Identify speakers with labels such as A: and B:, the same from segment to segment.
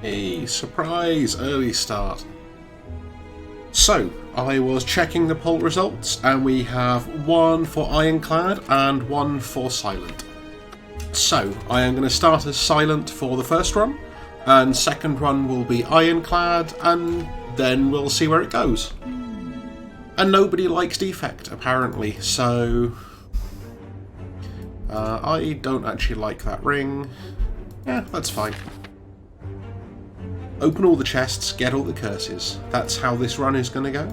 A: Hey, surprise! Early start. So, I was checking the poll results, and we have one for Ironclad and one for Silent. So, I am going to start as Silent for the first run, and second run will be Ironclad, and then we'll see where it goes. And nobody likes Defect, apparently, so... I don't actually like that ring. Yeah, that's fine. Open all the chests, get all the curses. That's how this run is going to go.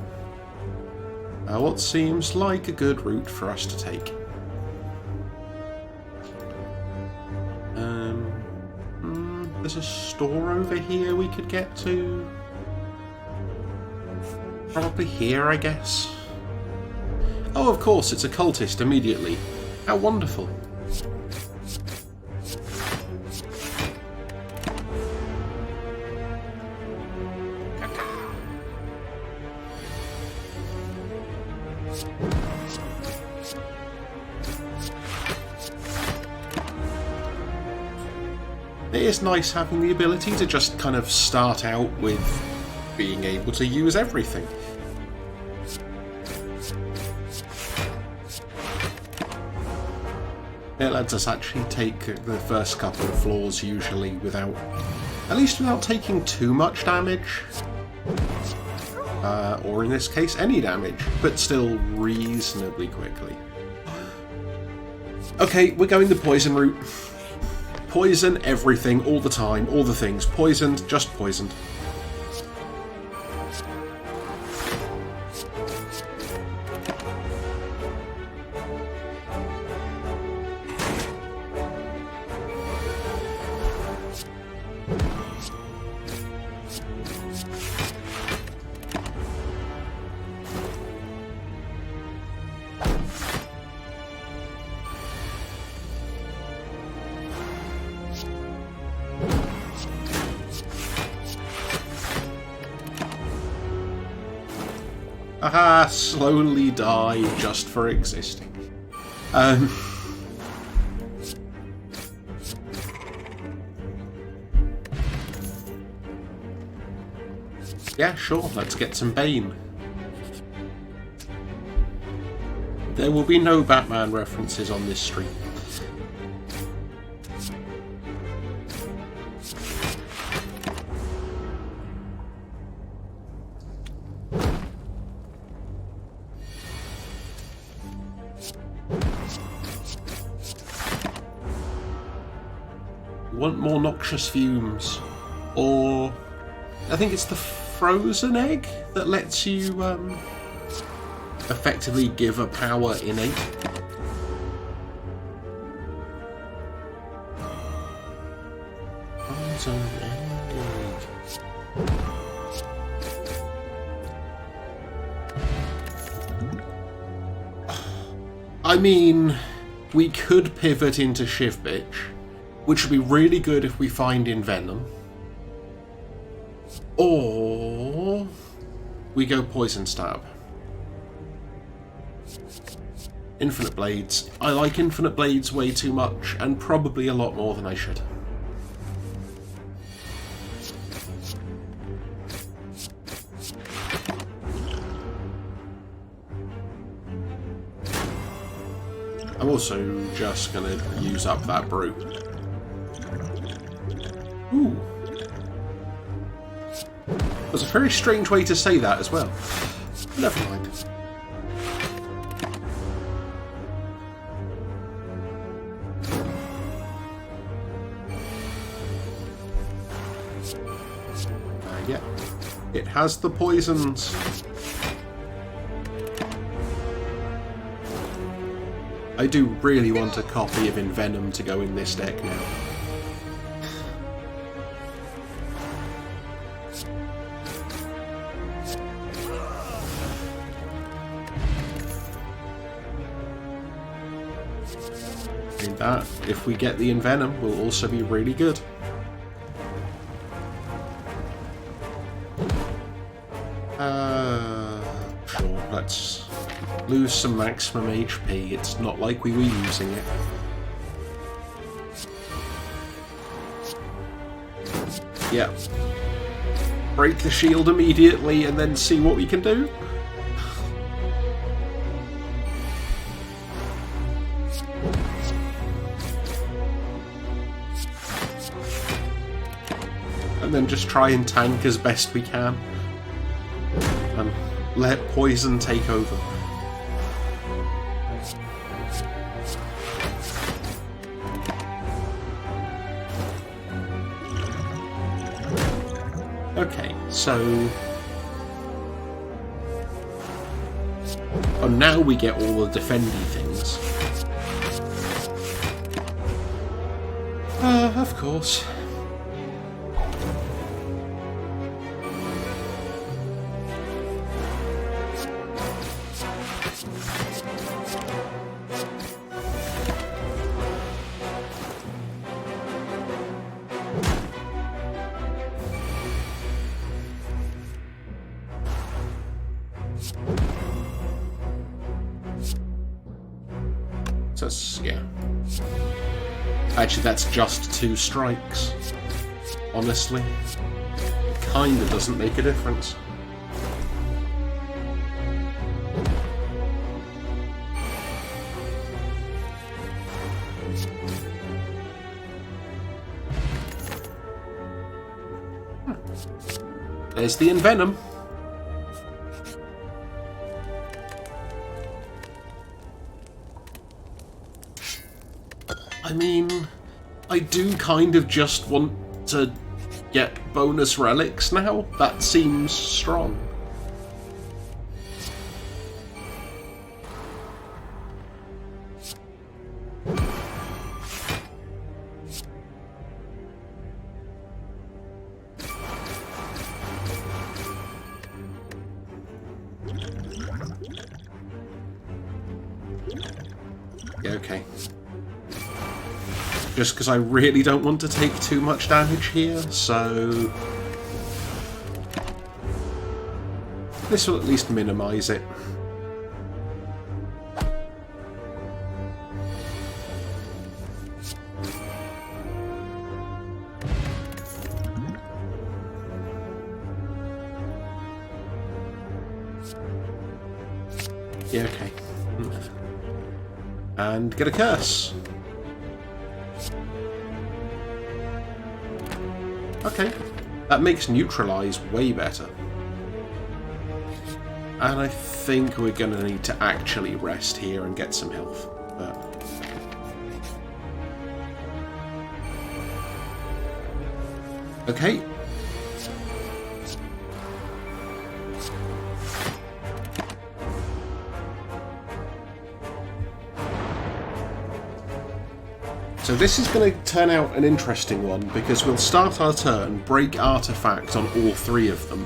A: What seems like a good route for us to take. There's a store over here we could get to. Probably here, I guess. Oh, of course, it's a cultist immediately. How wonderful. It is nice having the ability to just kind of start out with being able to use everything. It lets us actually take the first couple of floors usually without, at least without taking too much damage. Or in this case, any damage, but still reasonably quickly. Okay, we're going the poison route. Poison everything, all the time, all the things. Poisoned, just poisoned. Aha, slowly die just for existing. Yeah, sure, let's get some Bane. There will be no Batman references on this stream. Want more noxious fumes, or I think it's the frozen egg that lets you effectively give a power innate. Frozen egg. I mean, we could pivot into Shiv Bitch, which would be really good if we find in Venom. Or we go Poison Stab. Infinite Blades. I like Infinite Blades way too much, and probably a lot more than I should. I'm also just gonna use up that brew. Ooh. That's a very strange way to say that as well. Never mind. Yeah. It has the poisons. I do really want a copy of Envenom to go in this deck now. That, if we get the Envenom, will also be really good. Sure, let's lose some maximum HP. It's not like we were using it. Yeah. Break the shield immediately and then see what we can do. And then just try and tank as best we can. And let poison take over. Okay, so... Oh, now we get all the defendy things. Of course. Yeah. Actually, that's just 2 strikes. Honestly. It kinda doesn't make a difference. There's the Envenom. I mean, I do kind of just want to get bonus relics now. That seems strong. Yeah, okay. Just because I really don't want to take too much damage here, so... this will at least minimise it. Yeah, okay. And get a curse. Okay, that makes neutralise way better. And I think we're going to need to actually rest here and get some health. But... okay. So this is going to turn out an interesting one, because we'll start our turn, break artifact on all 3 of them.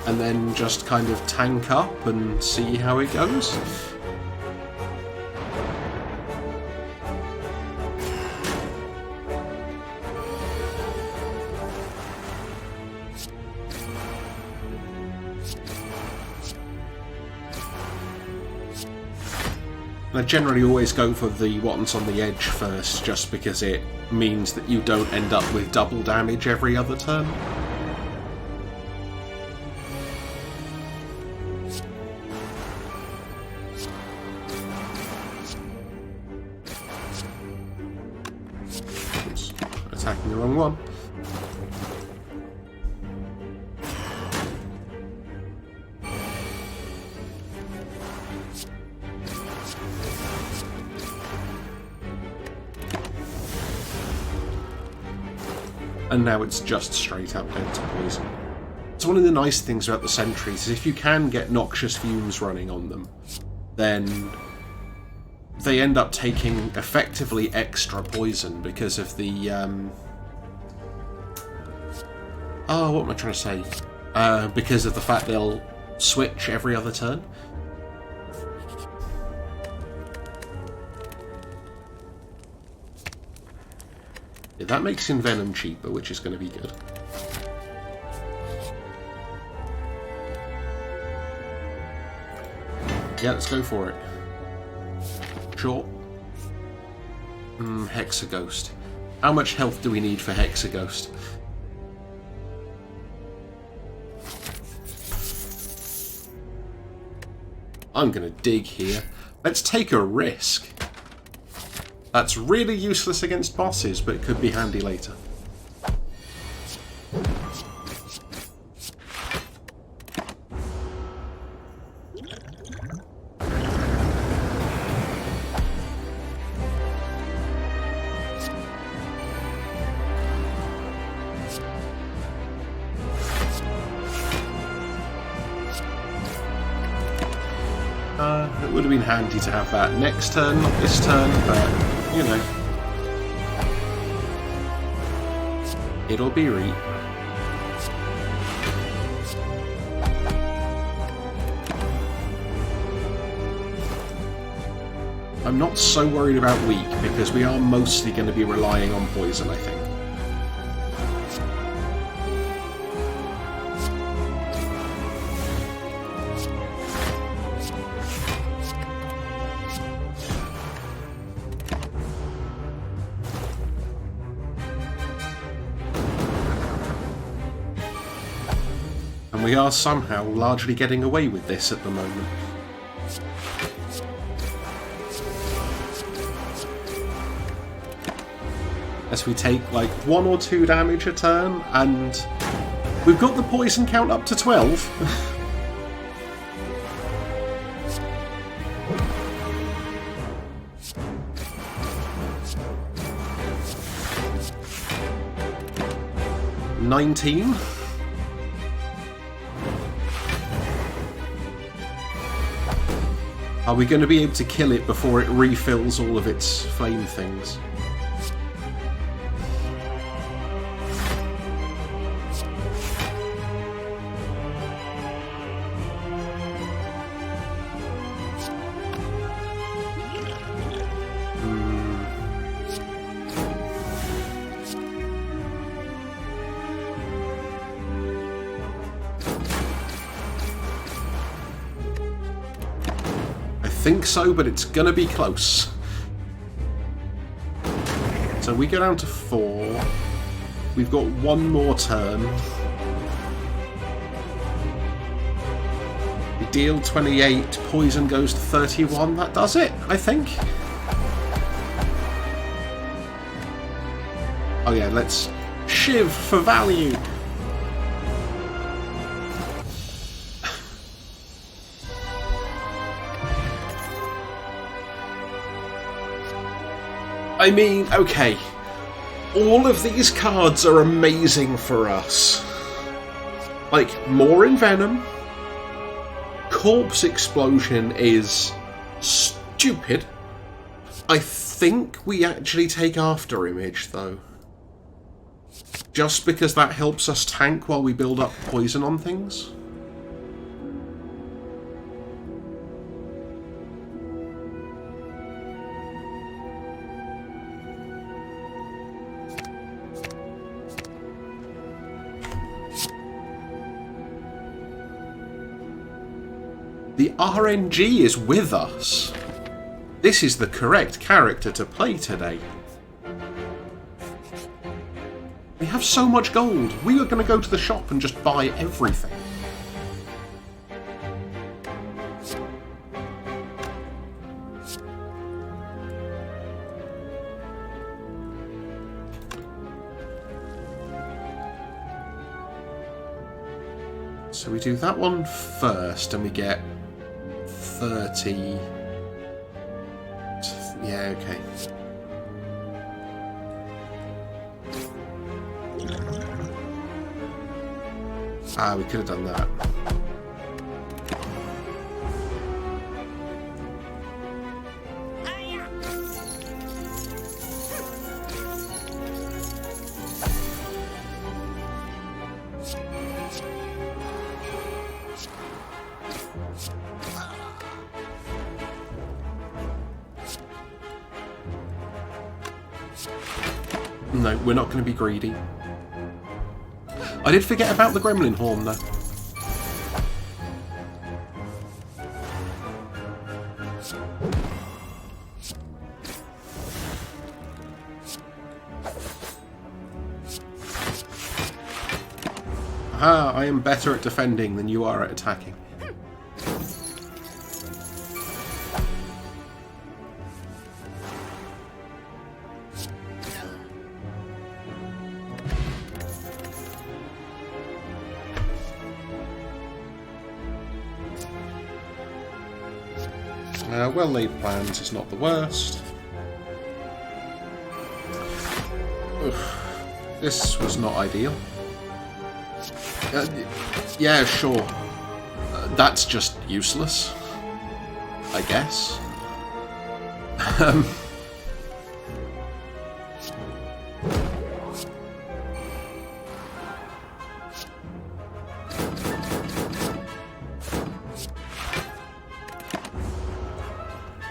A: And then just kind of tank up and see how it goes. I generally always go for the ones on the edge first, just because it means that you don't end up with double damage every other turn. Oops, attacking the wrong one. And now it's just straight up dead to poison. So one of the nice things about the sentries is if you can get noxious fumes running on them, then they end up taking effectively extra poison because of the... oh, what am I trying to say? Because of the fact they'll switch every other turn. Yeah, that makes Envenom cheaper, which is going to be good. Yeah, let's go for it. Sure. Hexaghost. How much health do we need for Hexaghost? I'm gonna dig here. Let's take a risk. That's really useless against bosses, but it could be handy later. It would have been handy to have that next turn, not this turn, but, you know. It'll be reap. I'm not so worried about weak, because we are mostly going to be relying on poison, I think. And we are somehow largely getting away with this at the moment. As we take like 1 or 2 damage a turn, and we've got the poison count up to 12. 19. Are we going to be able to kill it before it refills all of its flame things? I think so, but it's gonna be close. So we go down to 4. We've got 1 more turn. We deal 28, poison goes to 31. That does it, I think. Oh yeah, let's shiv for value. I mean, okay, all of these cards are amazing for us. Like, more Envenom, Corpse Explosion is stupid. I think we actually take After Image, though. Just because that helps us tank while we build up poison on things. The RNG is with us. This is the correct character to play today. We have so much gold. We are going to go to the shop and just buy everything. So we do that one first and we get 30. Yeah, okay. Ah, we could have done that. No, we're not going to be greedy. I did forget about the Gremlin Horn, though. Ah, I am better at defending than you are at attacking. Well-laid plans is not the worst. Ugh. This was not ideal. Yeah, sure. That's just useless, I guess.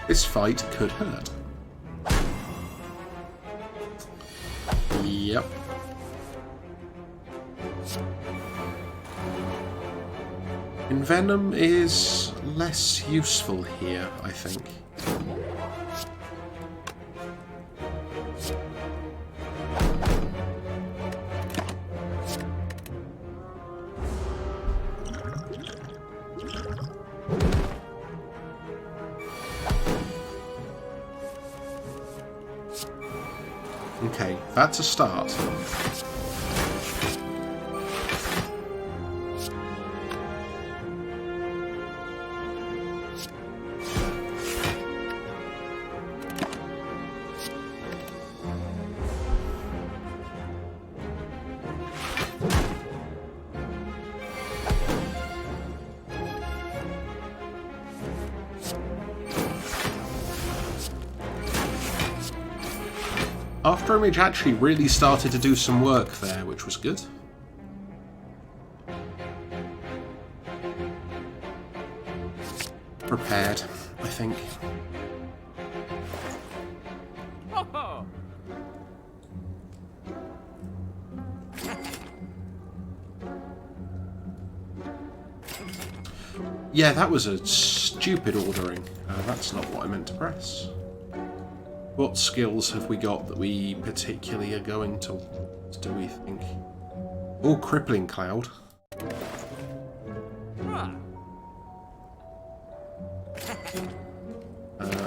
A: This fight could hurt. Yep. Envenom is less useful here, I think. Okay, that's a start. After Image actually really started to do some work there, which was good. Prepared, I think. Yeah, that was a stupid ordering. That's not what I meant to press. What skills have we got that we particularly are going to, do we think? Oh, Crippling Cloud.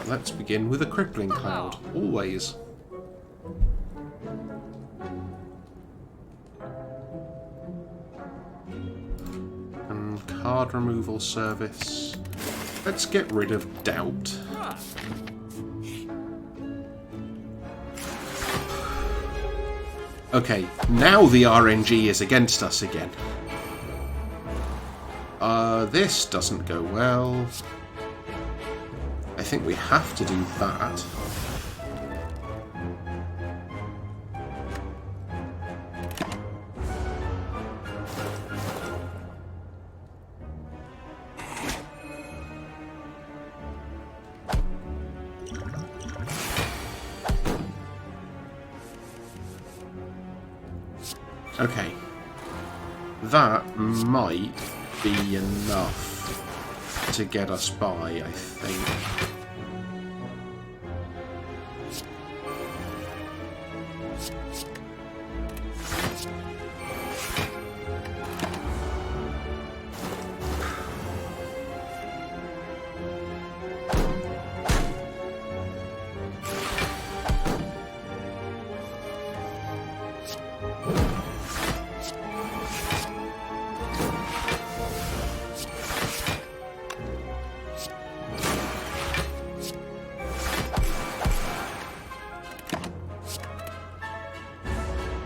A: Let's begin with a Crippling Cloud, always. And card removal service. Let's get rid of Doubt. Okay, now the RNG is against us again. This doesn't go well. I think we have to do that. Okay, that might be enough to get us by, I think.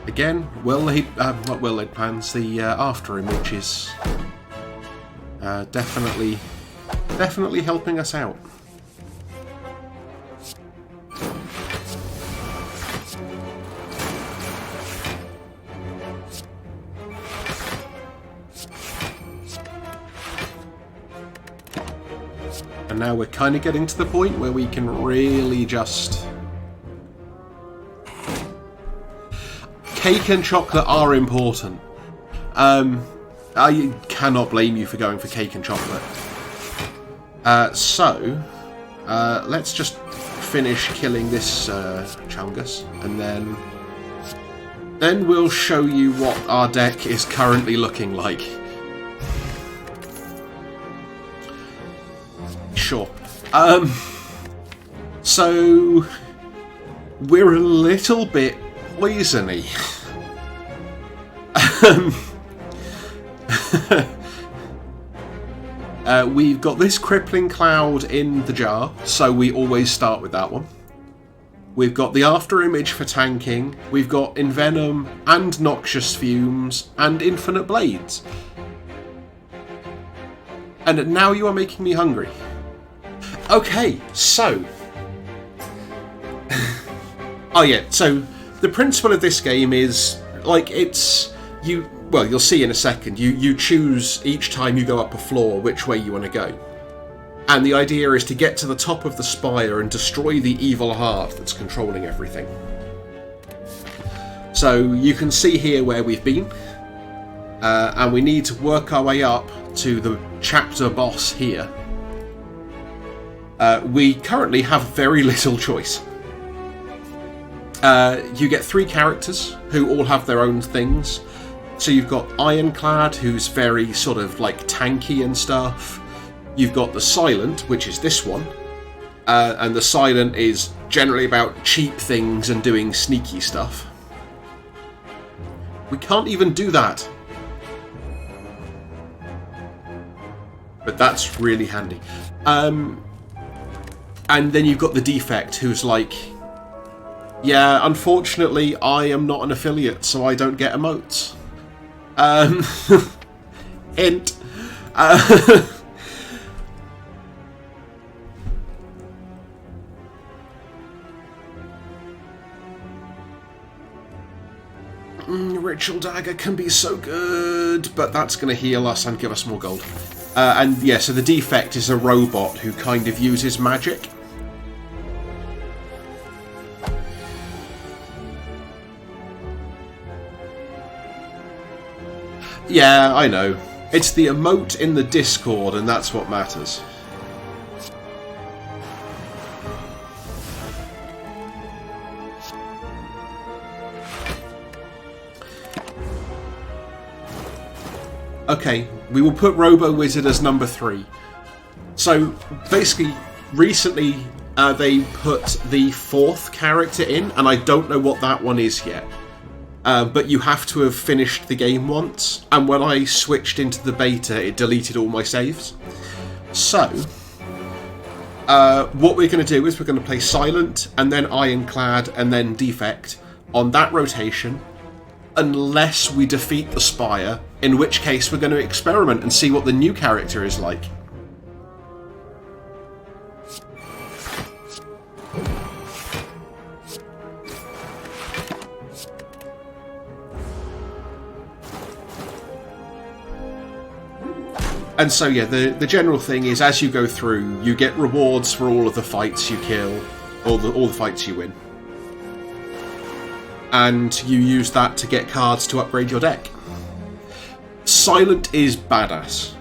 A: Again, not well-laid plans. The after image is definitely helping us out. And now we're kind of getting to the point where we can really just... Cake and chocolate are important. I cannot blame you for going for cake and chocolate. So, let's just finish killing this Chungus, and then Then we'll show you what our deck is currently looking like. Sure. So we're a little bit poisony. We've got this crippling cloud in the jar, so we always start with that one. We've got the after image for tanking, we've got envenom and noxious fumes and infinite blades. And now you are making me hungry. Okay, so oh yeah, so the principle of this game is like well, you'll see in a second, you choose each time you go up a floor which way you want to go. And the idea is to get to the top of the spire and destroy the evil heart that's controlling everything. So you can see here where we've been, and we need to work our way up to the chapter boss here. We currently have very little choice. You get 3 characters who all have their own things. So you've got Ironclad, who's very sort of like tanky and stuff. You've got the Silent, which is this one. And the Silent is generally about cheap things and doing sneaky stuff. We can't even do that. But that's really handy. And then you've got the Defect, who's like, yeah, unfortunately, I am not an affiliate, so I don't get emotes. Hint. Ritual Dagger can be so good, but that's going to heal us and give us more gold. And yeah, so the Defect is a robot who kind of uses magic. Yeah, I know. It's the emote in the Discord, and that's what matters. Okay, we will put Robo Wizard as number 3. So, basically, recently they put the 4th character in, and I don't know what that one is yet. But you have to have finished the game once, and when I switched into the beta, it deleted all my saves. So, what we're going to do is we're going to play Silent, and then Ironclad, and then Defect on that rotation, unless we defeat the Spire, in which case we're going to experiment and see what the new character is like. And so yeah, the general thing is as you go through, you get rewards for all of the fights you kill, all the fights you win. And you use that to get cards to upgrade your deck. Silent is badass.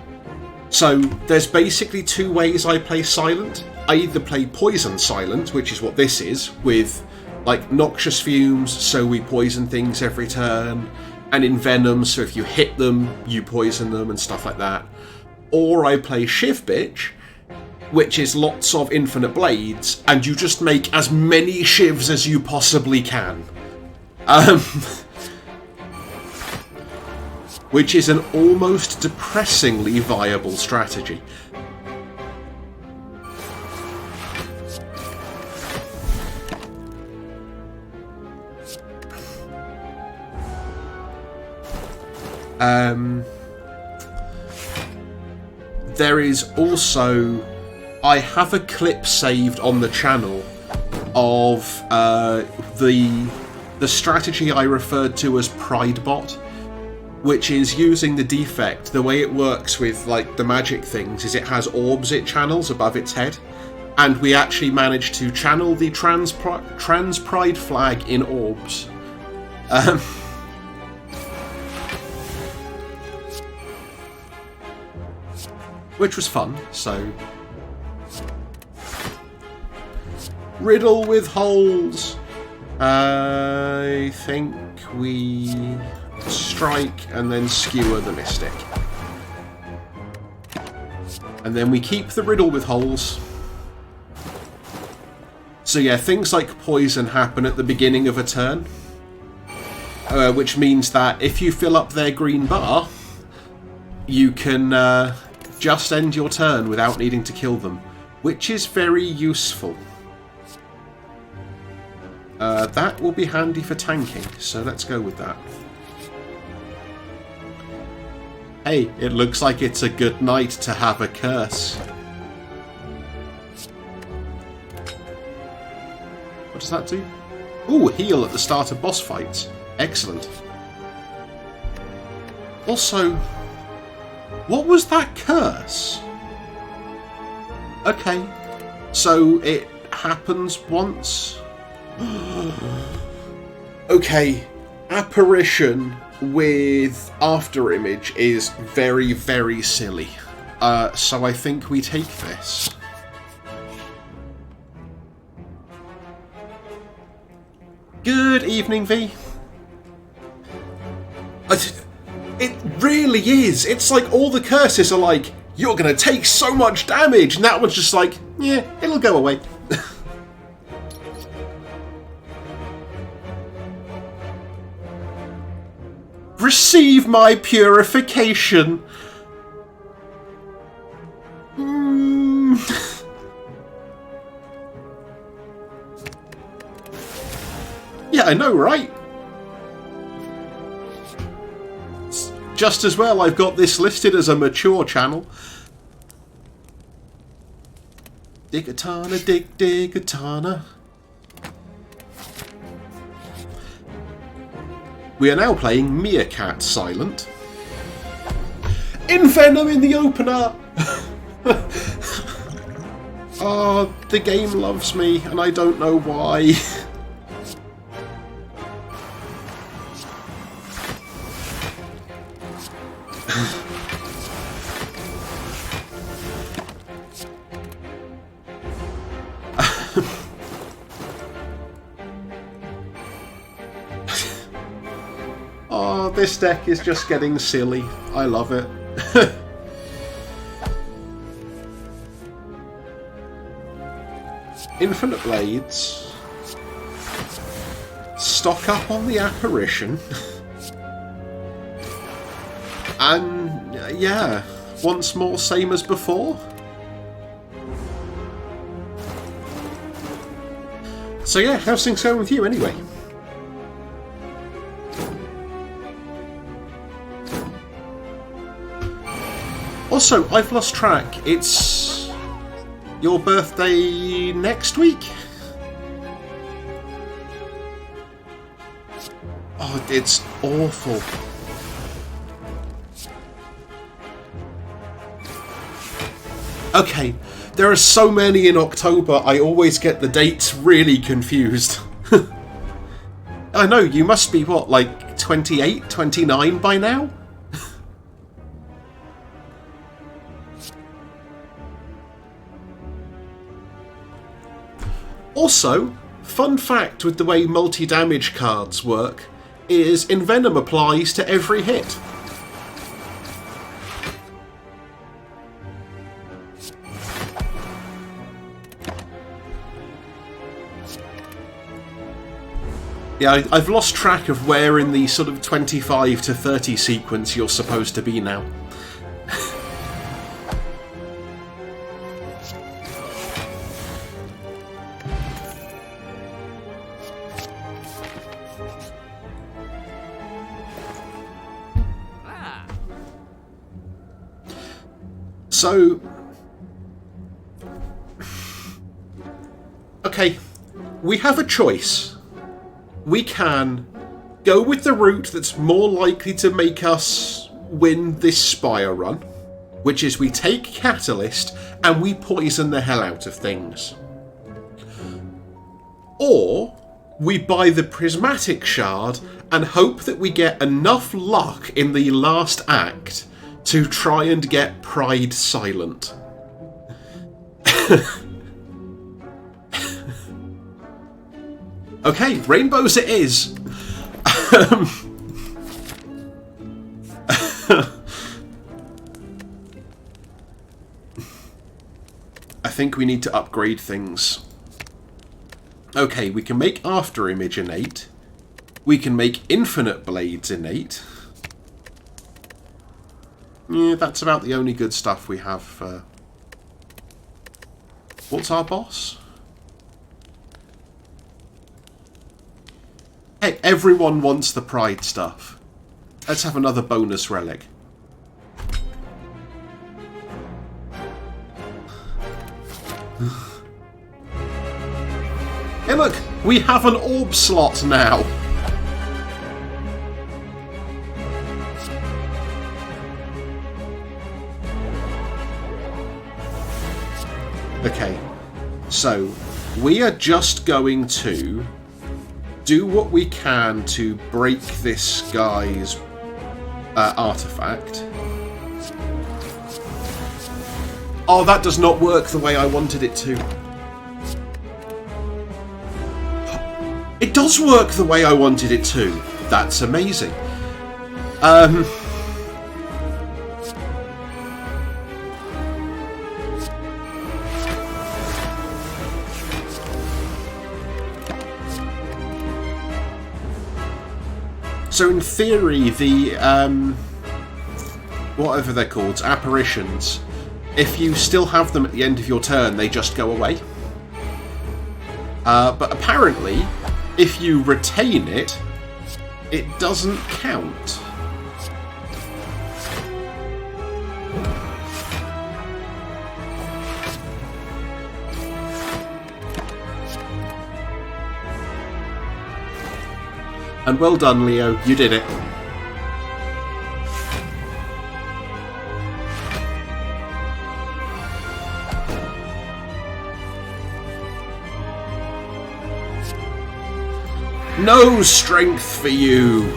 A: So there's basically 2 ways I play Silent. I either play Poison Silent, which is what this is, with like noxious fumes, so we poison things every turn, and envenom, so if you hit them, you poison them and stuff like that. Or I play Shiv Bitch, which is lots of infinite blades, and you just make as many shivs as you possibly can. Which is an almost depressingly viable strategy. There is also... I have a clip saved on the channel of the strategy I referred to as Pridebot, which is using the Defect. The way it works with like the magic things is it has orbs it channels above its head, and we actually managed to channel the trans pride flag in orbs. Which was fun, so... Riddle with holes! I think we strike and then skewer the Mystic. And then we keep the Riddle with holes. So yeah, things like poison happen at the beginning of a turn. Which means that if you fill up their green bar, you can just end your turn without needing to kill them, which is very useful. That will be handy for tanking, so let's go with that. Hey, it looks like it's a good night to have a curse. What does that do? Ooh, heal at the start of boss fights. Excellent. Also, what was that curse? Okay, so it happens once. Okay, apparition with afterimage is very, very silly. So I think we take this. Good evening, V. It really is. It's like all the curses are like, you're going to take so much damage, and that one's just like, yeah, it'll go away. Receive my purification. Yeah, I know, right? Just as well, I've got this listed as a mature channel. Dig-a-tana, dig-dig-a-tana. We are now playing Meerkat Silent. Envenom in the opener! Oh, the game loves me, and I don't know why. Oh, this deck is just getting silly. I love it. Infinite Blades. Stock up on the apparition. And, yeah, once more same as before. So yeah, how's things going with you anyway? Also, I've lost track. It's your birthday next week? Oh, it's awful. Okay, there are so many in October, I always get the dates really confused. I know, you must be, what, like 28, 29 by now? Also, fun fact with the way multi-damage cards work is Envenom applies to every hit. Yeah, I've lost track of where in the sort of 25 to 30 sequence you're supposed to be now. So, okay, we have a choice. We can go with the route that's more likely to make us win this Spire run, which is we take Catalyst and we poison the hell out of things. Or we buy the Prismatic Shard and hope that we get enough luck in the last act to try and get Pride silent. Okay, rainbows it is. I think we need to upgrade things. Okay, we can make After Image innate. We can make Infinite Blades innate. Yeah, that's about the only good stuff we have. What's our boss? Hey, everyone wants the Pride stuff. Let's have another bonus relic. Hey look, we have an orb slot now. Okay, so we are just going to do what we can to break this guy's artifact. Oh, that does not work the way I wanted it to. It does work the way I wanted it to. That's amazing. So in theory, the whatever they're called, apparitions, if you still have them at the end of your turn, they just go away. But apparently, if you retain it, it doesn't count. And well done, Leo, you did it. No strength for you!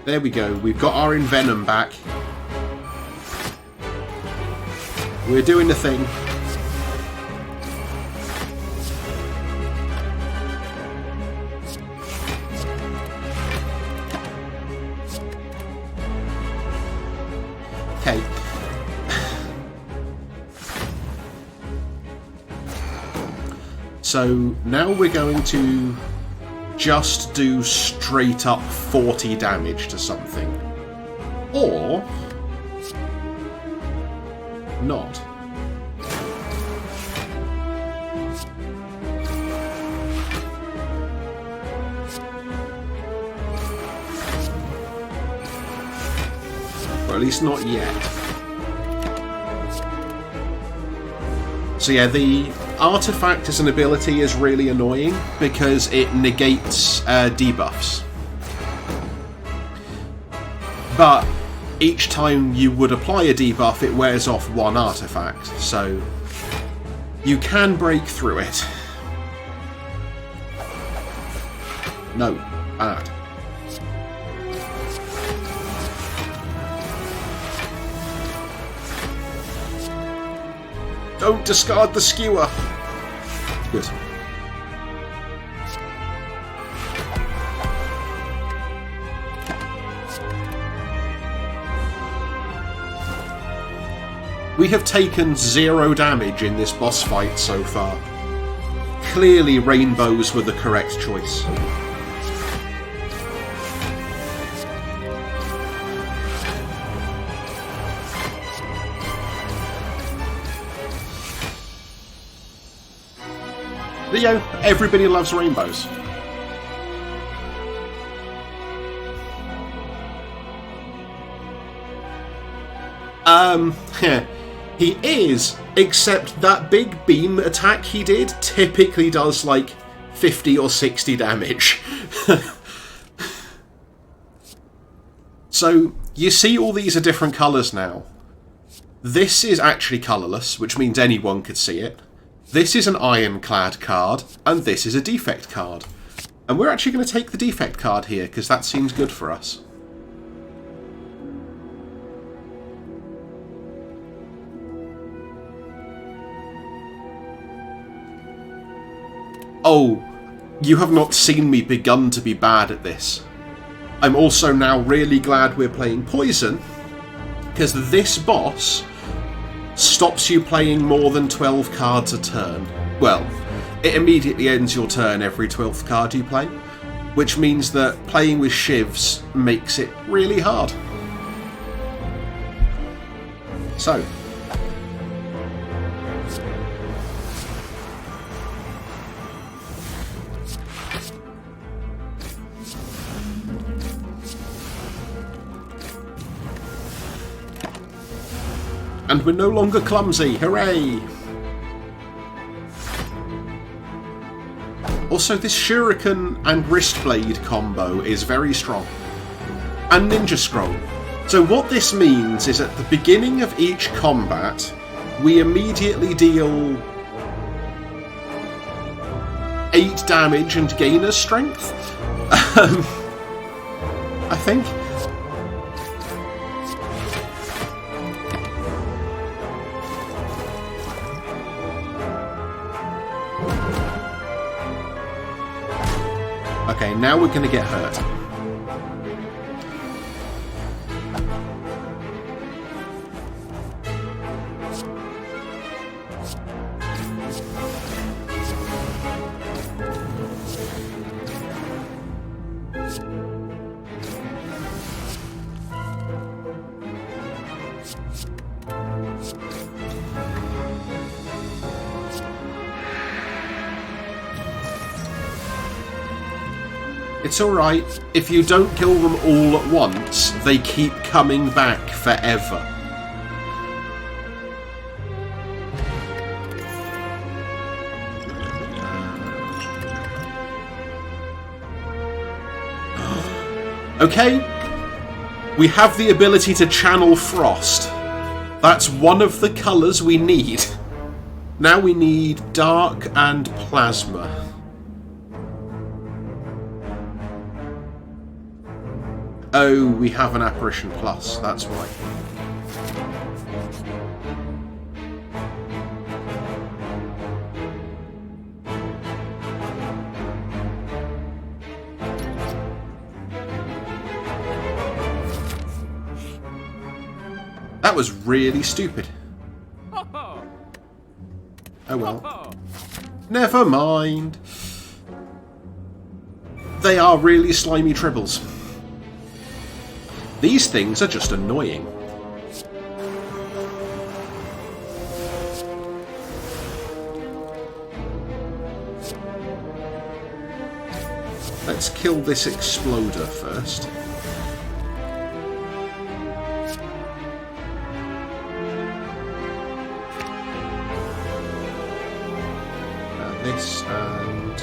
A: There we go, we've got our Envenom back. We're doing the thing. Okay. So now we're going to just do straight up 40 damage to something. Or not. Or at least not yet. So yeah, the artifact as an ability is really annoying because it negates debuffs. But each time you would apply a debuff, it wears off one artifact, so you can break through it. No, bad. Don't discard the skewer. Good. We have taken 0 damage in this boss fight so far. Clearly rainbows were the correct choice. Leo, everybody loves rainbows. He is, except that big beam attack he did typically does like 50 or 60 damage. So, you see all these are different colours now. This is actually colourless, which means anyone could see it. This is an ironclad card, and this is a defect card. And we're actually going to take the defect card here, because that seems good for us. Oh, you have not seen me begun to be bad at this. I'm also now really glad we're playing Poison, because this boss stops you playing more than 12 cards a turn. Well, it immediately ends your turn every 12th card you play, which means that playing with shivs makes it really hard. So, and we're no longer clumsy, hooray! Also, this Shuriken and Wristblade combo is very strong. And Ninja Scroll. So what this means is at the beginning of each combat, we immediately deal 8 damage and gain a strength? I think. Okay, now we're going to get hurt. It's alright, if you don't kill them all at once, they keep coming back forever. Okay, we have the ability to channel Frost. That's one of the colours we need. Now we need Dark and Plasma. Oh, we have an Apparition Plus, that's why. That was really stupid. Oh well. Never mind. They are really slimy tribbles. These things are just annoying. Let's kill this exploder first. And this and...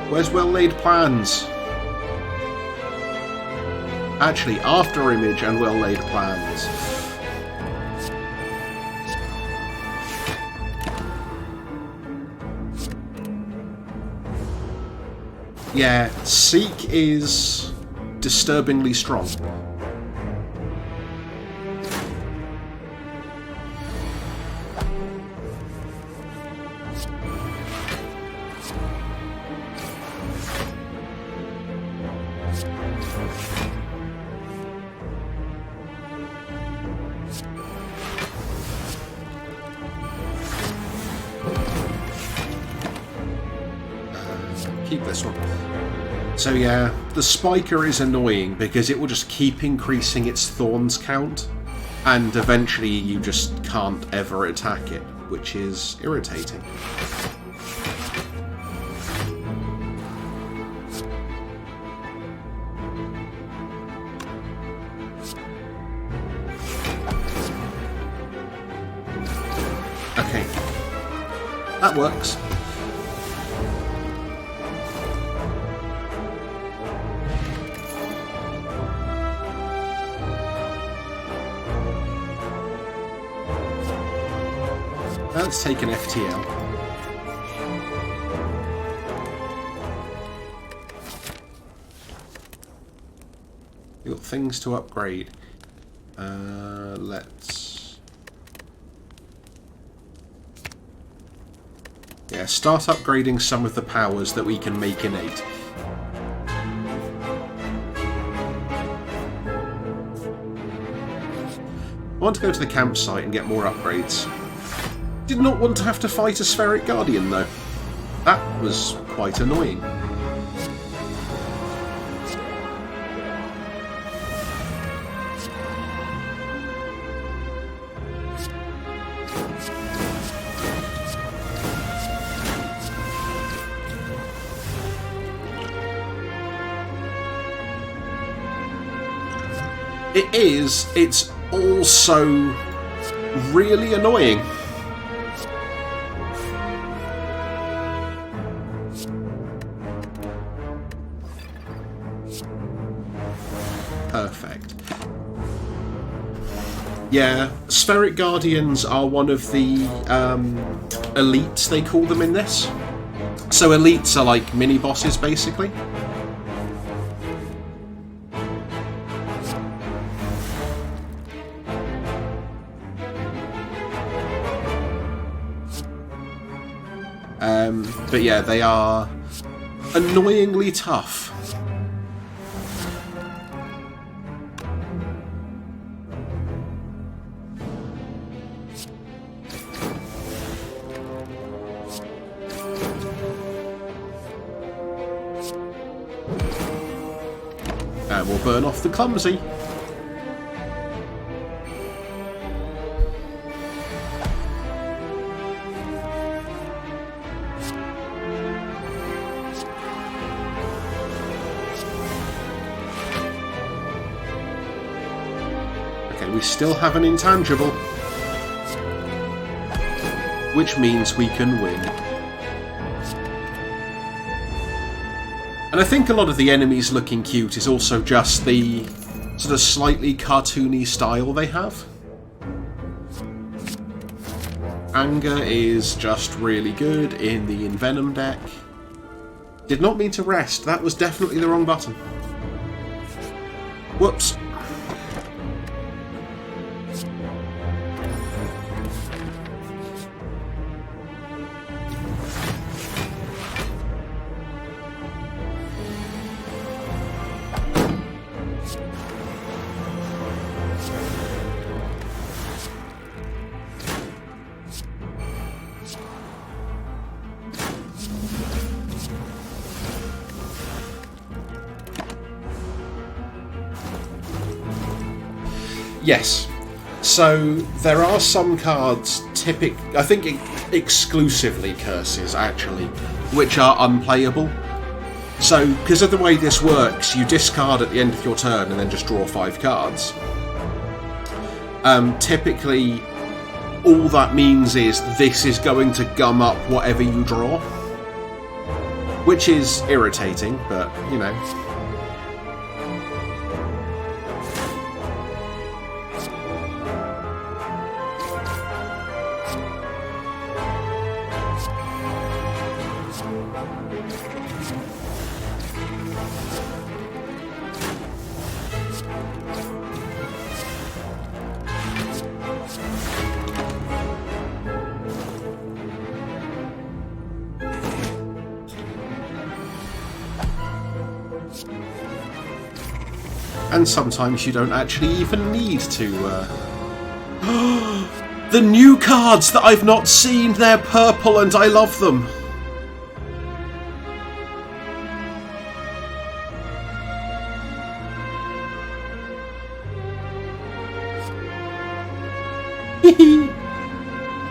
A: Where's well-laid plans? Actually, After Image and well-laid plans. Yeah, Seek is disturbingly strong. Keep this one. So yeah, the Spiker is annoying because it will just keep increasing its thorns count, and eventually you just can't ever attack it, which is irritating. Okay, that works. Let's take an FTL. We've got things to upgrade. Let's... Yeah, start upgrading some of the powers that we can make innate. I want to go to the campsite and get more upgrades. Did not want to have to fight a Spheric Guardian, though. That was quite annoying. It is. It's also really annoying. Perfect. Yeah, Spheric Guardians are one of the elites, they call them in this. So elites are like mini-bosses, basically. But yeah, they are annoyingly tough. And we'll burn off the clumsy. We still have an intangible, which means we can win. And I think a lot of the enemies looking cute is also just the sort of slightly cartoony style they have. Anger is just really good in the Envenom deck. Did not mean to rest, that was definitely the wrong button. Whoops. Yes. So there are some cards, I think exclusively curses actually, which are unplayable. So, because of the way this works, you discard at the end of your turn and then just draw 5 cards. Typically, all that means is this is going to gum up whatever you draw. Which is irritating, but, you know. And sometimes you don't actually even need to... The new cards that I've not seen! They're purple and I love them!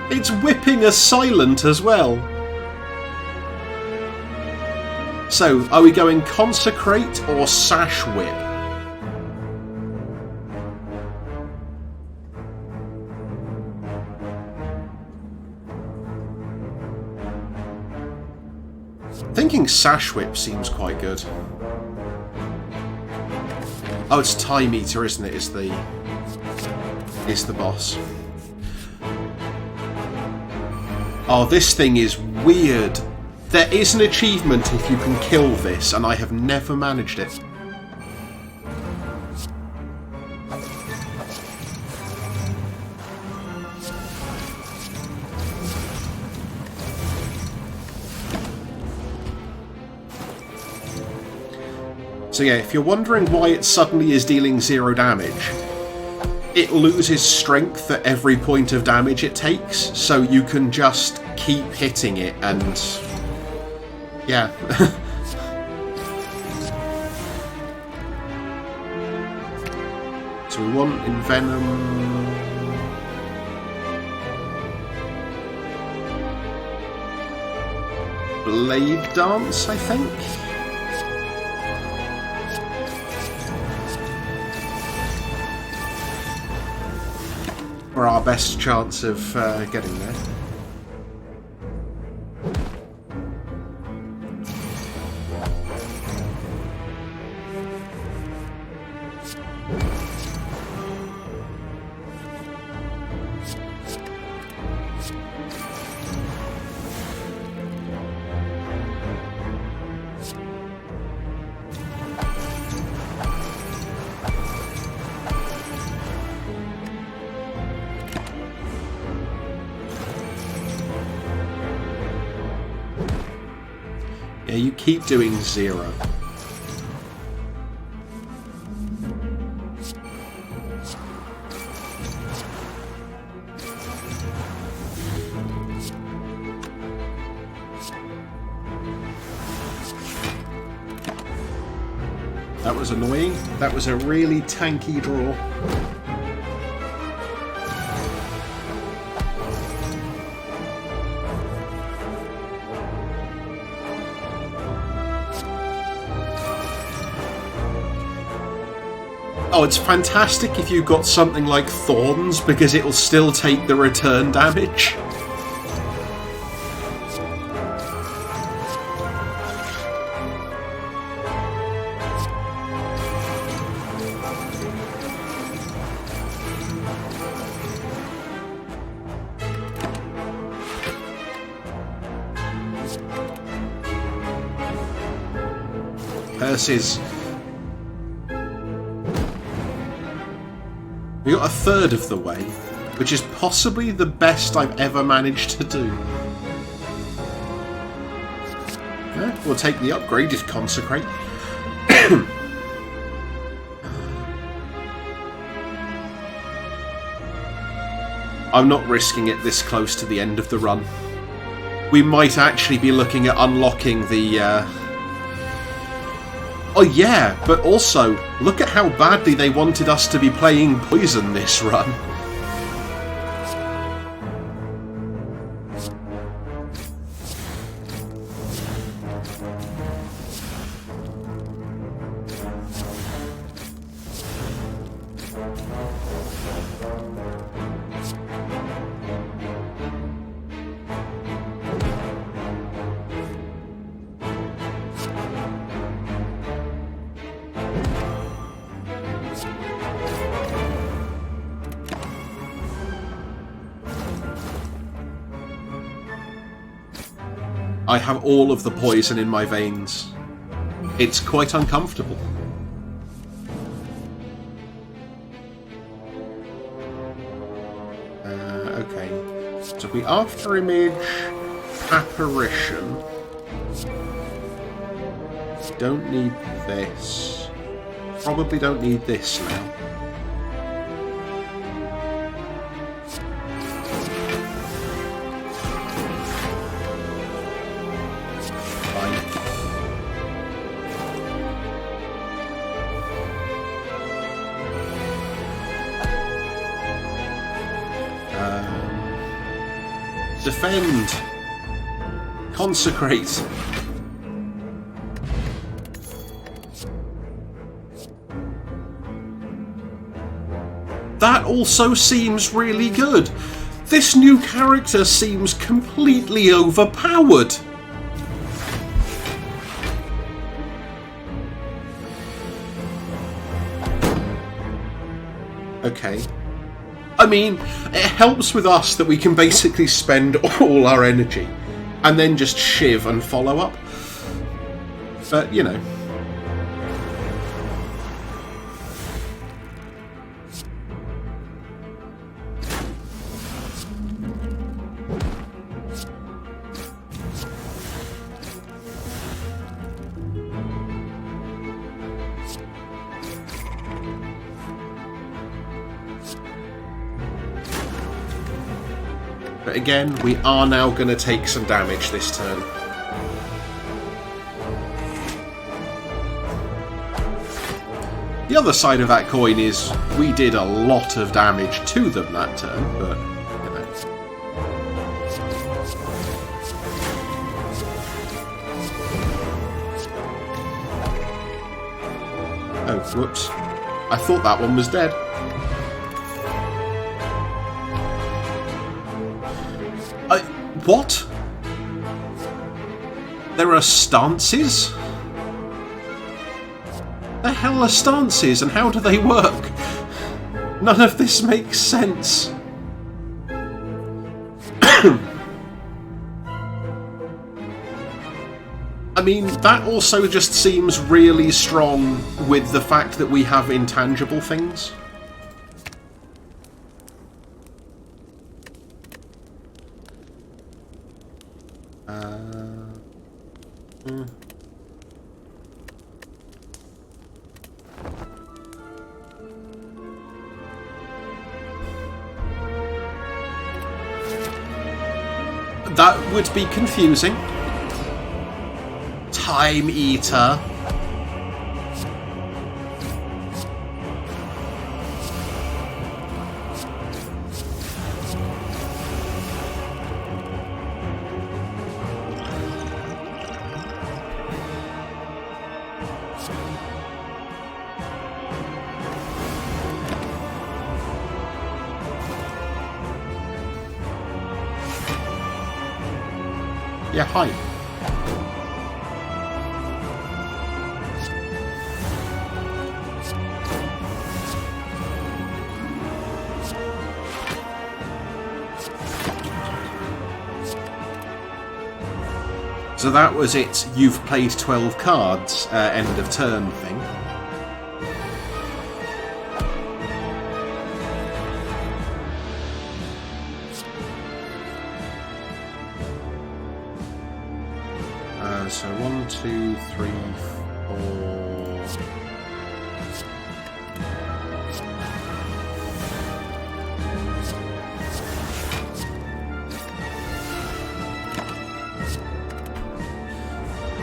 A: It's whipping a silent as well! So, are we going Consecrate or Sash Whip? Thinking Sash Whip seems quite good. Oh, it's Time Eater, isn't it? Is the boss. Oh, this thing is weird. There is an achievement if you can kill this, and I have never managed it. So yeah, if you're wondering why it suddenly is dealing 0 damage, it loses strength at every point of damage it takes, so you can just keep hitting it and... yeah. So we want Envenom... Blade Dance, I think? For our best chance of getting there. Yeah, you keep doing 0. That was annoying. That was a really tanky draw. Oh, it's fantastic if you've got something like Thorns, because it'll still take the return damage. Curses. We got a third of the way, which is possibly the best I've ever managed to do. Yeah, we'll take the upgraded Consecrate. I'm not risking it this close to the end of the run. We might actually be looking at unlocking the... Oh yeah, but also, look at how badly they wanted us to be playing Poison this run. I have all of the poison in my veins. It's quite uncomfortable. Okay. So we After Image, Apparition. Don't need this. Probably don't need this now. Defend! Consecrate! That also seems really good. This new character seems completely overpowered. Okay. I mean, it helps with us that we can basically spend all our energy and then just shiv and follow up. But, you know. But again, we are now going to take some damage this turn. The other side of that coin is we did a lot of damage to them that turn, but, you know. Oh, whoops. I thought that one was dead. What? There are stances? The hell are stances and how do they work? None of this makes sense. I mean, that also just seems really strong with the fact that we have intangible things. That would be confusing. Time Eater. Yeah, hi. So that was it, you've played 12 cards, end of turn thing. So 1, 2, 3, 4.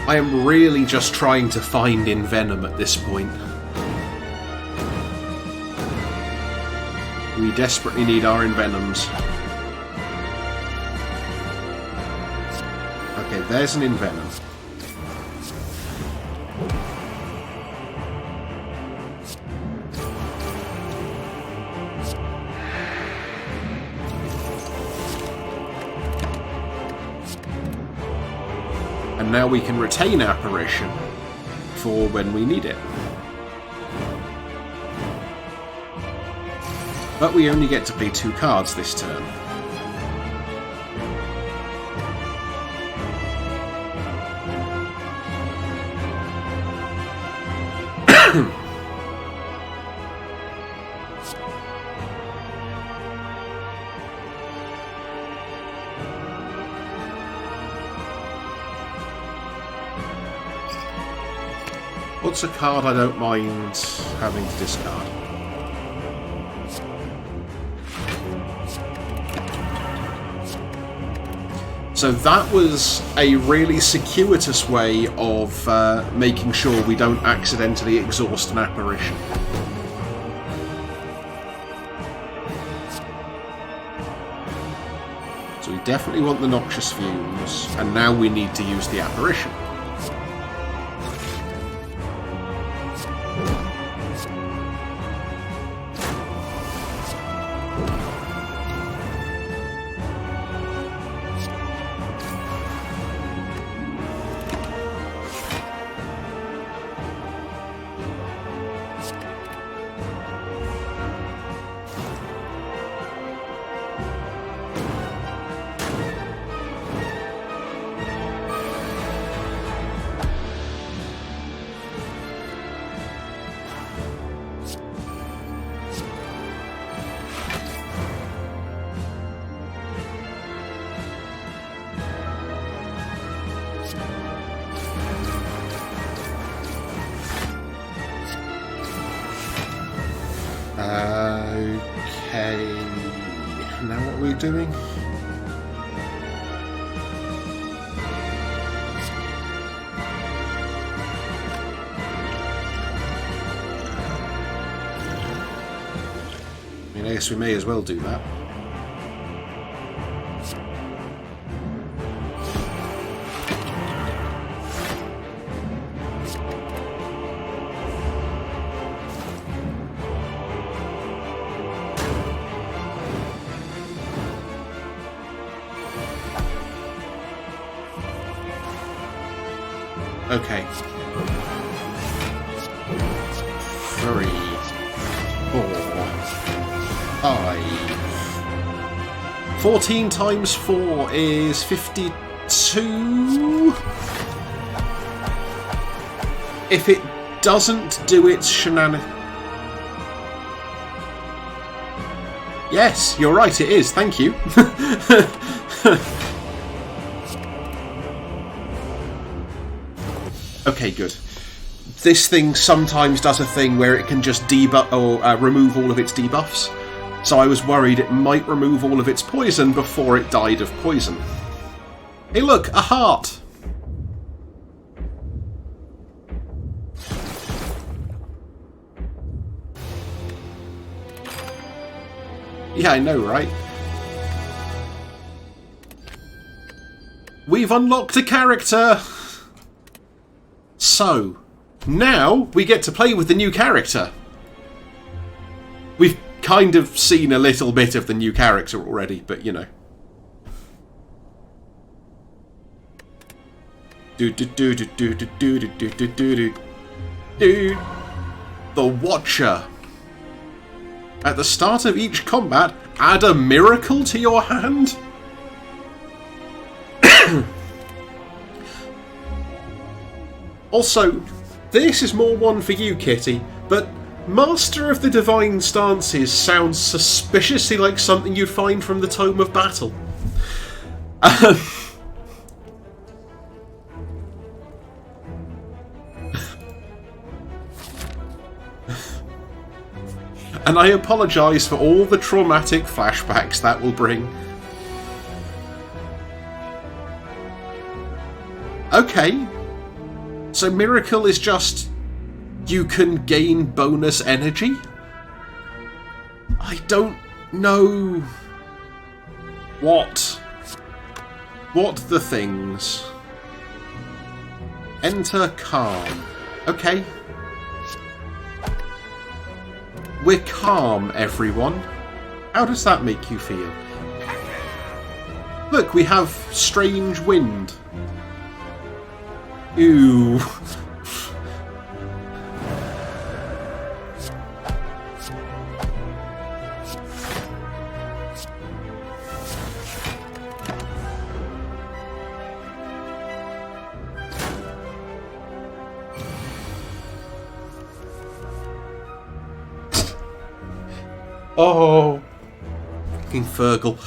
A: I am really just trying to find Envenom at this point. We desperately need our Envenoms. Okay, there's an Envenom. And now we can retain Apparition for when we need it. But we only get to play 2 cards this turn. What's a card I don't mind having to discard? So that was a really circuitous way of making sure we don't accidentally exhaust an Apparition. So we definitely want the Noxious Fumes, and now we need to use the Apparition. Okay, now what are we doing? I mean, I guess we may as well do that. Okay. 3, 4, 5. 14 times 4 is 52. If it doesn't do its shenanigans... Yes, you're right, it is. Thank you. Okay, good. This thing sometimes does a thing where it can just debuff or remove all of its debuffs. So I was worried it might remove all of its poison before it died of poison. Hey look, a heart! Yeah, I know, right? We've unlocked a character! So, now we get to play with the new character. We've kind of seen a little bit of the new character already, but you know. The Watcher. At the start of each combat, add a miracle to your hand. Also, this is more one for you, Kitty, but Master of the Divine Stances sounds suspiciously like something you'd find from the Tome of Battle. And I apologise for all the traumatic flashbacks that will bring. Okay. So Miracle is just... you can gain bonus energy? I don't know... What the things? Enter calm. Okay. We're calm, everyone. How does that make you feel? Look, we have strange wind. Ew. Oh, fucking Fergal.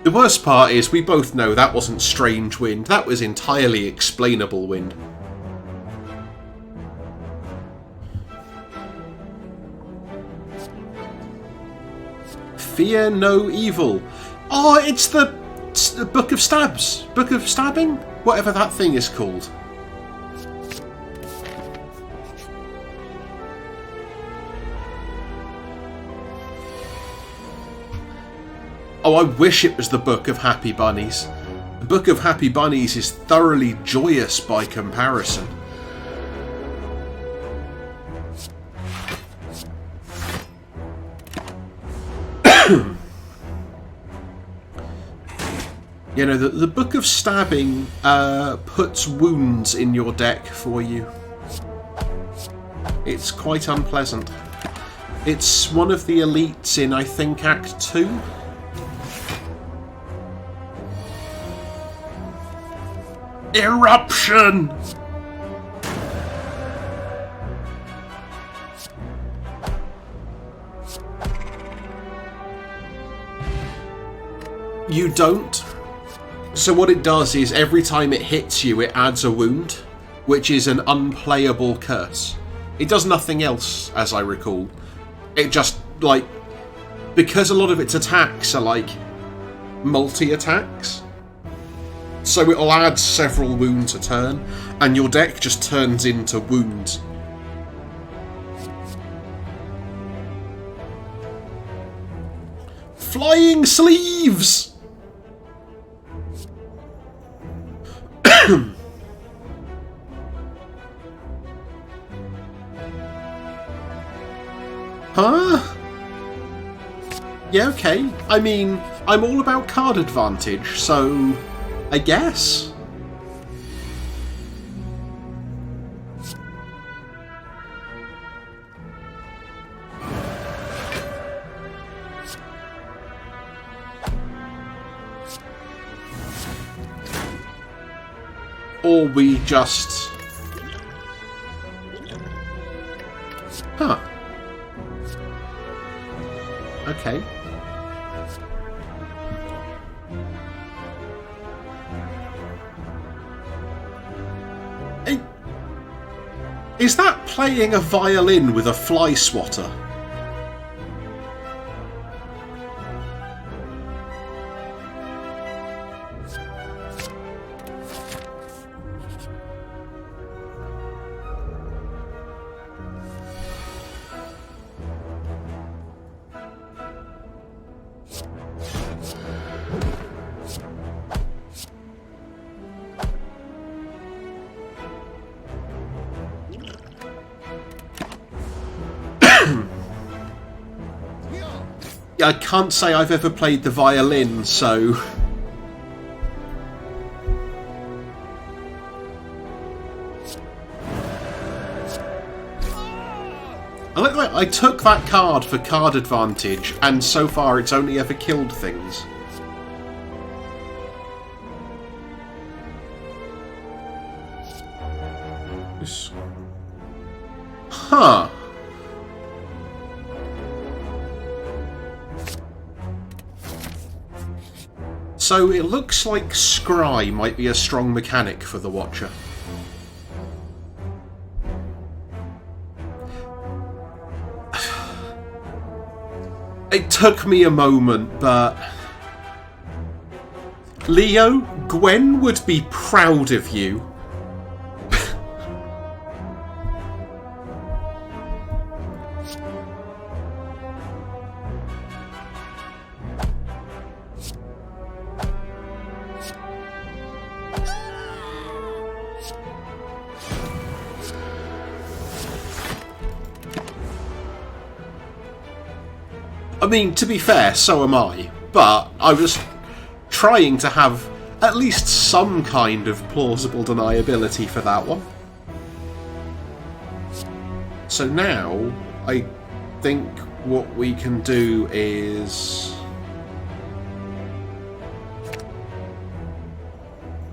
A: The worst part is we both know that wasn't strange wind. That was entirely explainable wind. Fear no evil. Oh, it's the Book of Stabs. Book of Stabbing? Whatever that thing is called. Oh, I wish it was the Book of Happy Bunnies. The Book of Happy Bunnies is thoroughly joyous by comparison. You know, the Book of Stabbing puts wounds in your deck for you. It's quite unpleasant. It's one of the elites in, I think, Act 2. Eruption! You don't. So what it does is every time it hits you, it adds a wound. which is an unplayable curse. It does nothing else, as I recall. It just, like, because a lot of its attacks are, like, multi-attacks, so it'll add several wounds a turn, and your deck just turns into wounds. Flying sleeves! Huh? Yeah, okay. I mean, I'm all about card advantage, so I guess. Or we just... Huh. Okay. Is that playing a violin with a fly swatter? I can't say I've ever played the violin, so... I took that card for card advantage, and so far it's only ever killed things. Huh. So it looks like Scry might be a strong mechanic for the Watcher. It took me a moment, but... Leo, Gwen would be proud of you. I mean, to be fair, so am I, but I was trying to have at least some kind of plausible deniability for that one. So now, I think what we can do is...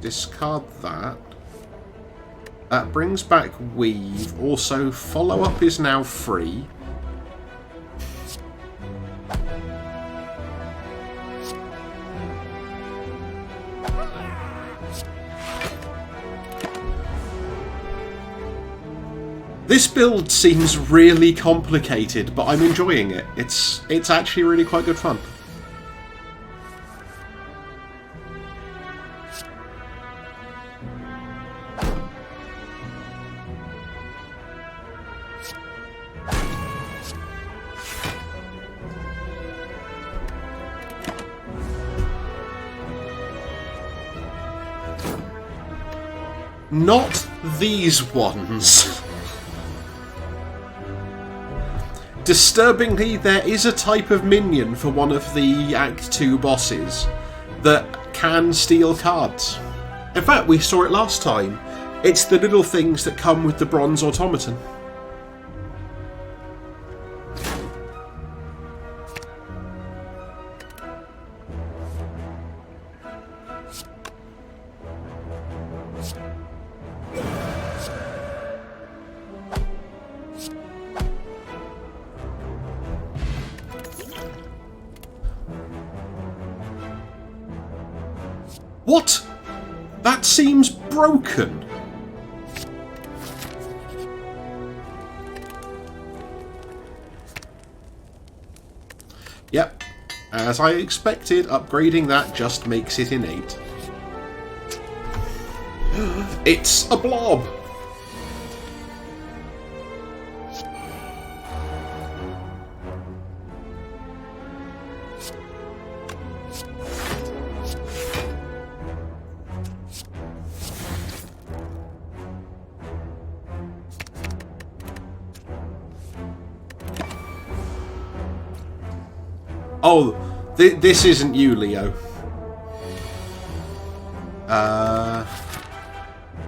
A: discard that. That brings back Weave. Also, follow up is now free. This build seems really complicated, but I'm enjoying it. It's actually really quite good fun. Not these ones. Disturbingly, there is a type of minion for one of the Act 2 bosses that can steal cards. In fact, we saw it last time. It's the little things that come with the bronze automaton. What? That seems broken. As I expected, upgrading that just makes it innate. It's a blob! Oh, this isn't you, Leo.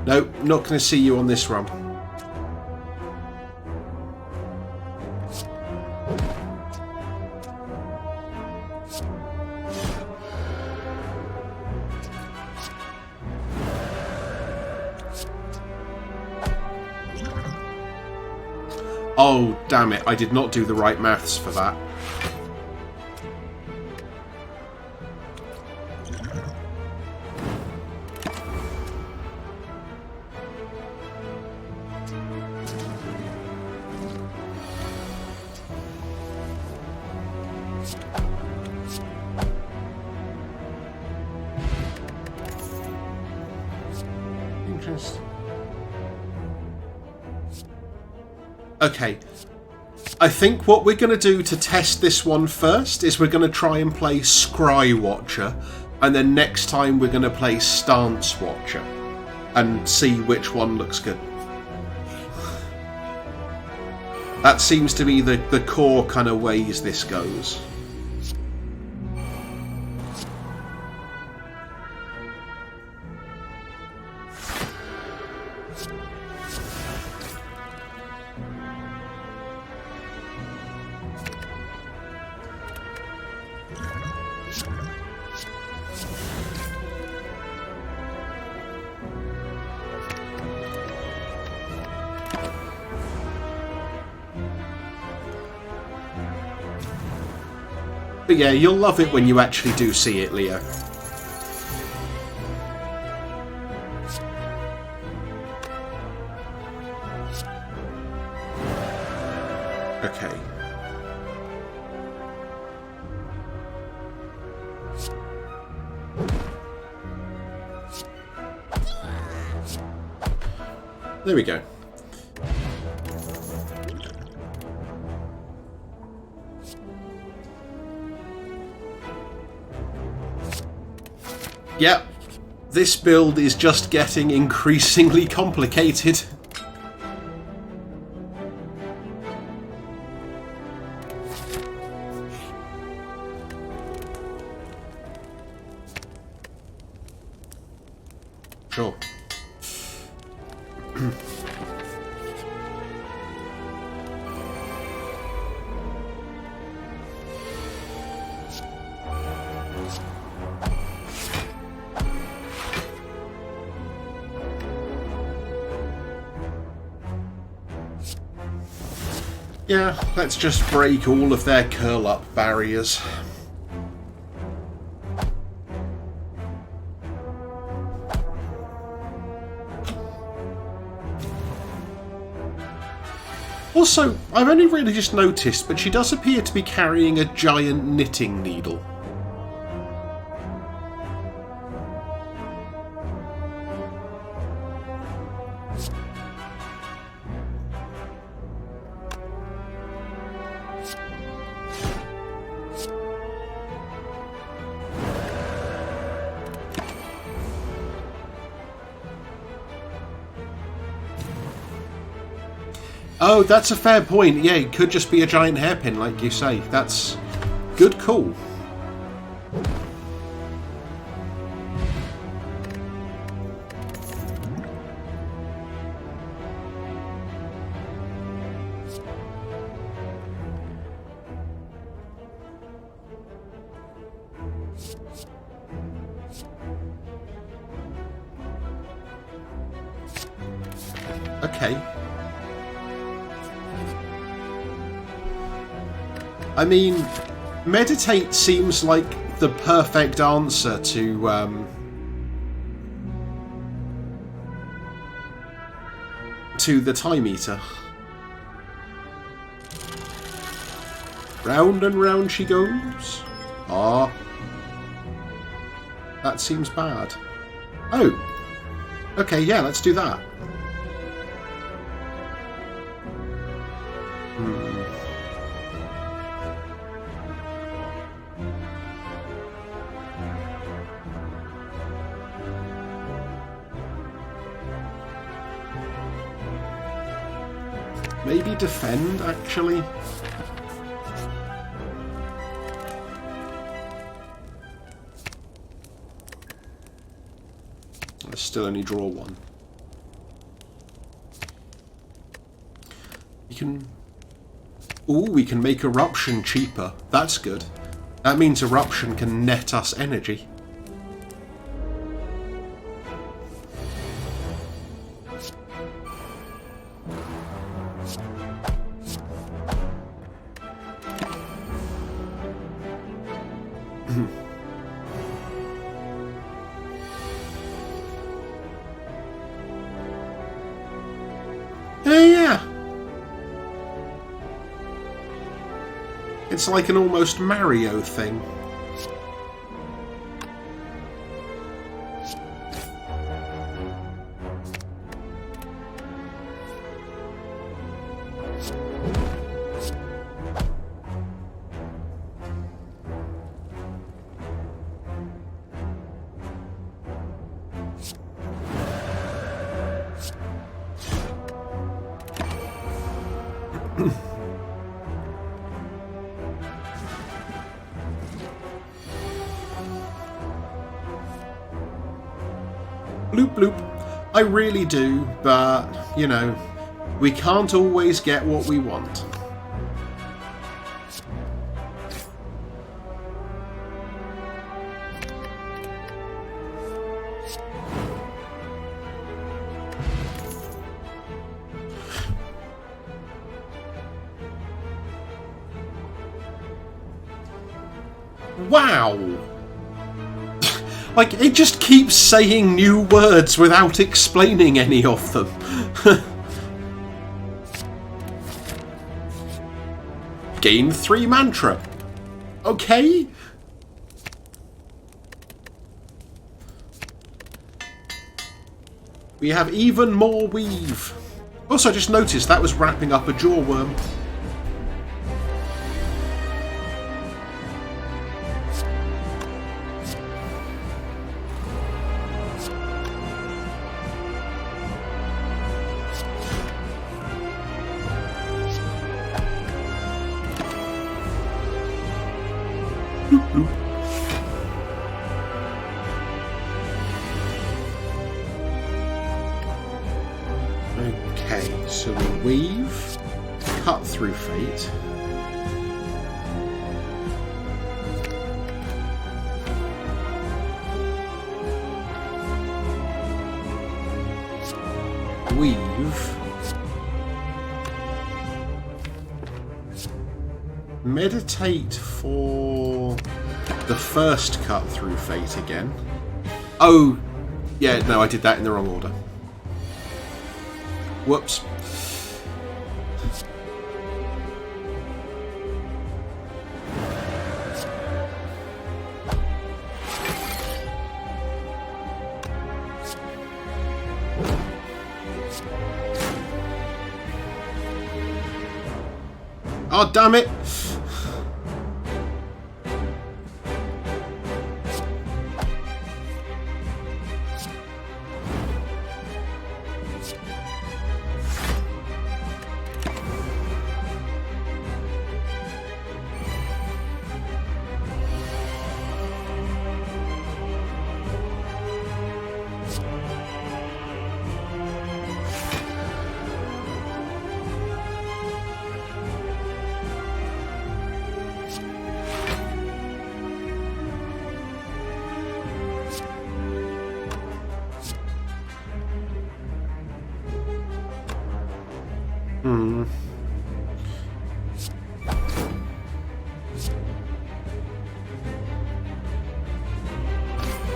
A: Nope, not going to see you on this run. Oh, damn it, I did not do the right maths for that. Okay, I think what we're going to do to test this one first is we're going to try and play Scry Watcher, and then next time we're going to play Stance Watcher, and see which one looks good. That seems to be the core kind of ways this goes. But yeah, you'll love it when you actually do see it, Leo. Okay. There we go. Yep, this build is just getting increasingly complicated. Sure. Yeah, let's just break all of their curl-up barriers. Also, I've only really just noticed, but she does appear to be carrying a giant knitting needle. Oh, that's a fair point. Yeah, it could just be a giant hairpin, like you say. That's good call. Okay. I mean, meditate seems like the perfect answer to the time eater. Round and round she goes. Ah. That seems bad. Oh. Okay, yeah, let's do that. Maybe defend, actually. I still only draw one. We can... Ooh, we can make Eruption cheaper. That's good. That means Eruption can net us energy. Yeah. It's like an almost Mario thing. Bloop bloop. I really do, but, you know, we can't always get what we want. Wow! Like, it just keeps saying new words without explaining any of them. Gain 3 mantra. Okay. We have even more weave. Also, I just noticed that was wrapping up a jaw worm. Okay, so we weave, cut through fate. Weave. Meditate for the first cut through fate again. Oh, yeah, no, I did that in the wrong order. Whoops. Oh, damn it!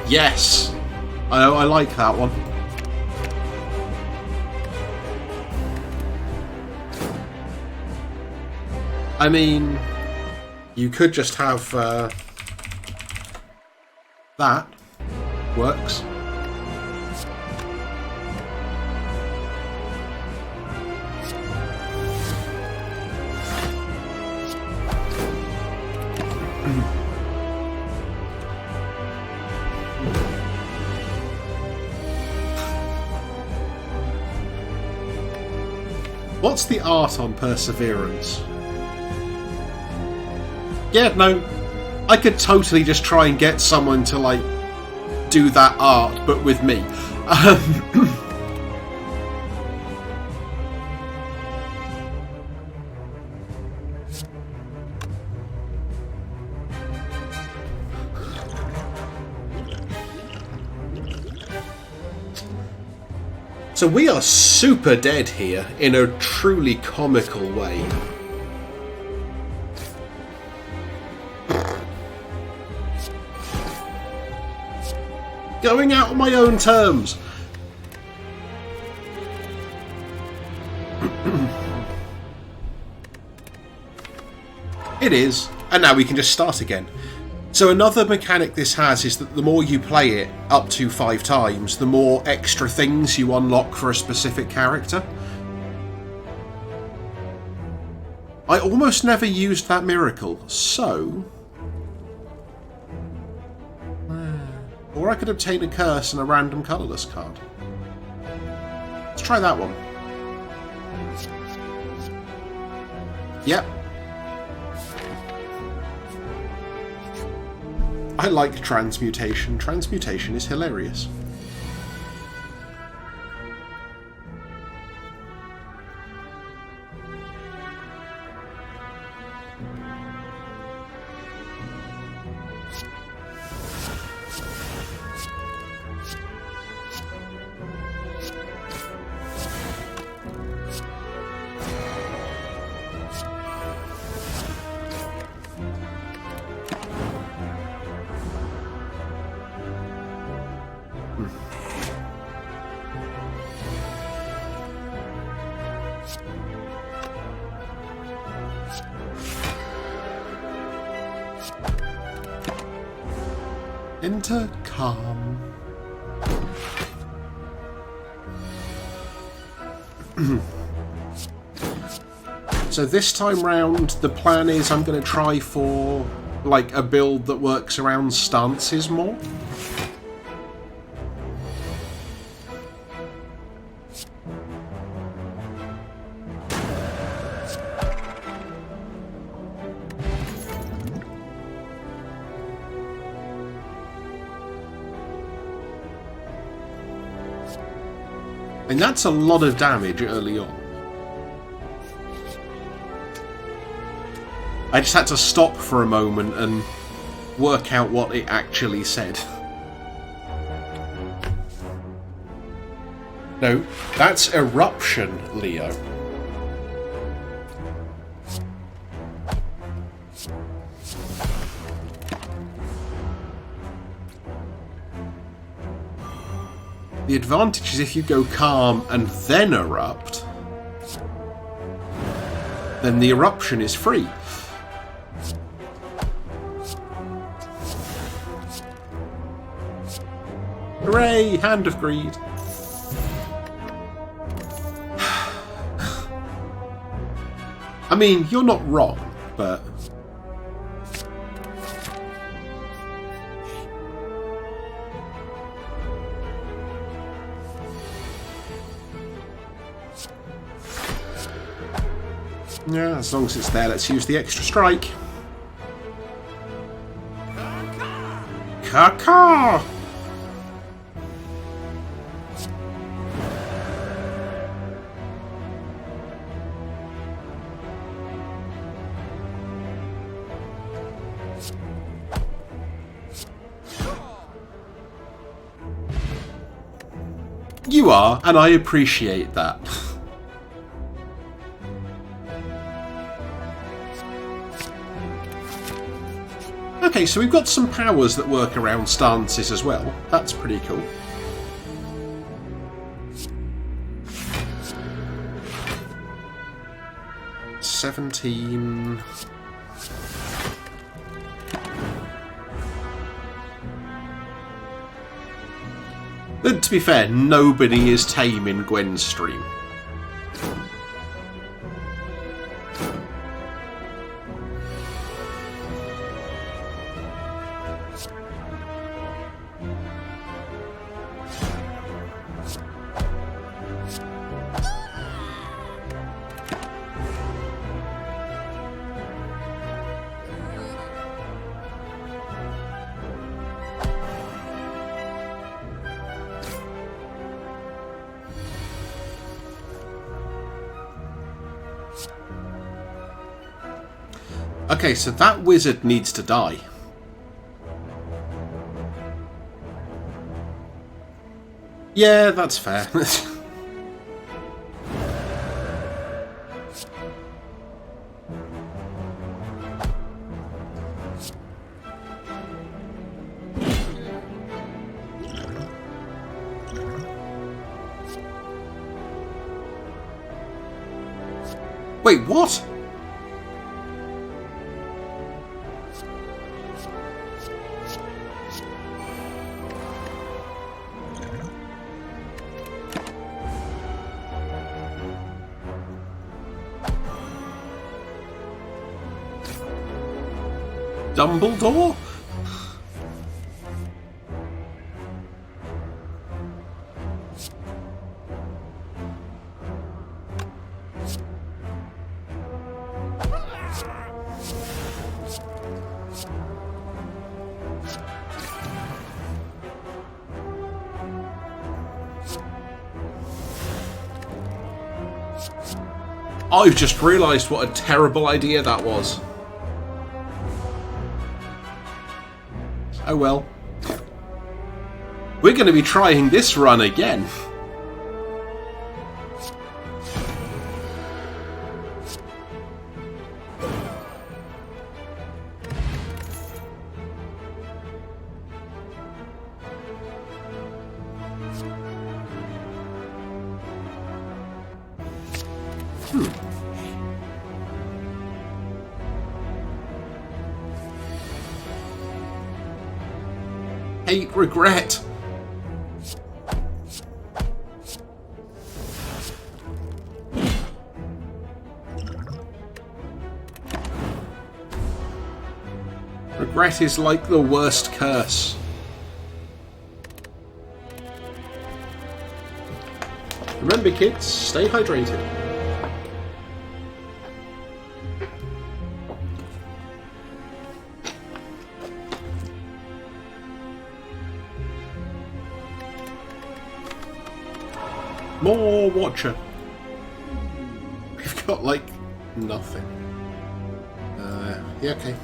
A: Yes! I like that one. I mean, you could just have That works. What's the art on Perseverance? Yeah, no, I could totally just try and get someone to, like, do that art, but with me. So we are super dead here in a truly comical way. Going out on my own terms. It is, and now we can just start again. So another mechanic this has is that the more you play it, up to 5 times, the more extra things you unlock for a specific character. I almost never used that miracle, so... Or I could obtain a curse and a random colourless card. Let's try that one. Yep. I like transmutation. Transmutation is hilarious. Enter calm. So this time round, the plan is I'm going to try for like a build that works around stances more. And that's a lot of damage early on. I just had to stop for a moment and work out what it actually said. No, that's eruption, Leo. The advantage is if you go calm and then erupt, then the eruption is free. Hooray! Hand of Greed. I mean, you're not wrong, but... yeah, as long as it's there, let's use the extra strike. Caca! You are, and I appreciate that. Okay, so we've got some powers that work around stances as well. That's pretty cool. $17... But to be fair, nobody is tame in Gwen's stream. Okay, so that wizard needs to die. Yeah, that's fair. Wait, what? Dumbledore? I've just realised what a terrible idea that was. Oh well. We're going to be trying this run again. Hate regret. Regret is like the worst curse. Remember, kids, stay hydrated. More Watcher. We've got, like, nothing. Yeah, okay.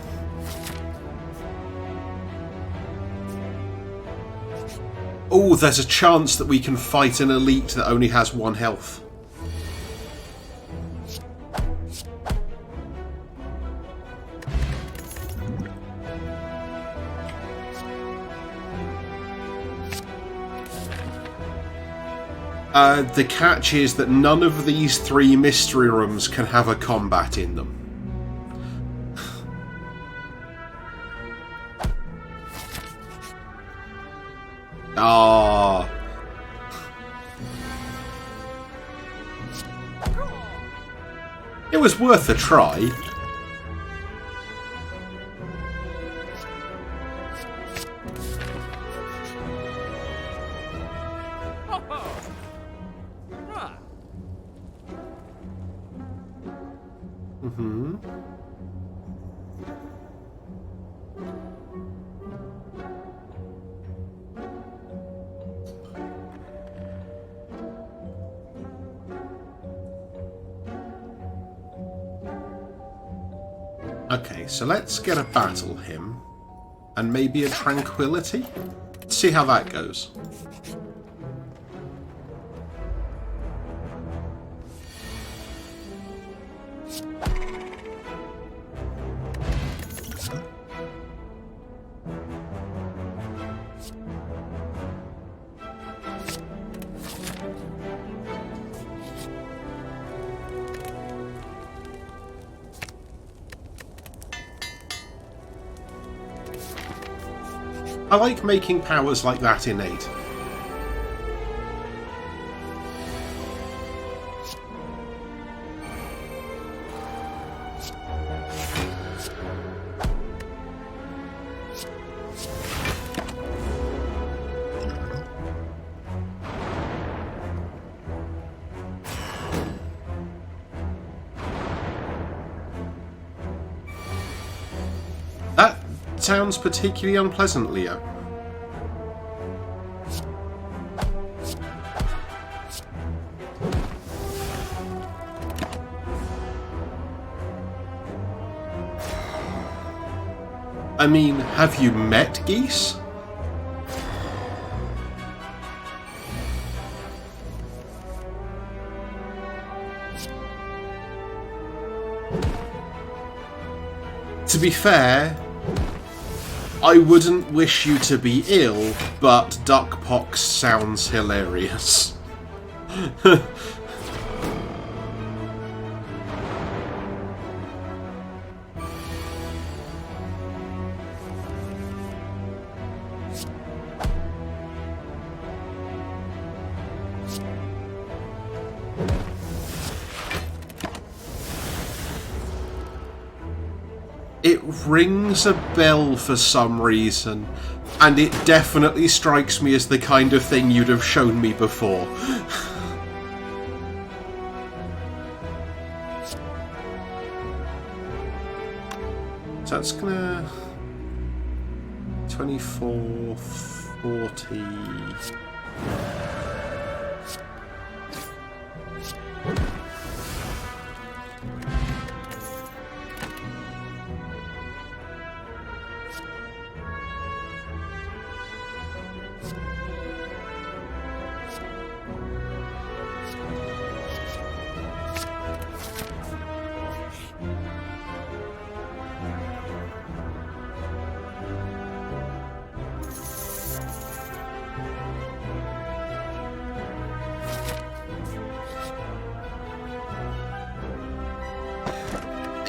A: Oh, there's a chance that we can fight an elite that only has 1 health. The catch is that none of these 3 mystery rooms can have a combat in them. Ah. It was worth a try. Okay, so let's get a battle hymn and maybe a tranquility. Let's see how that goes. I like making powers like that innate. sounds particularly unpleasant, Leo. I mean, have you met geese? To be fair, I wouldn't wish you to be ill, but duckpox sounds hilarious. It rings a bell for some reason, and it definitely strikes me as the kind of thing you'd have shown me before. So that's gonna... 24, 40...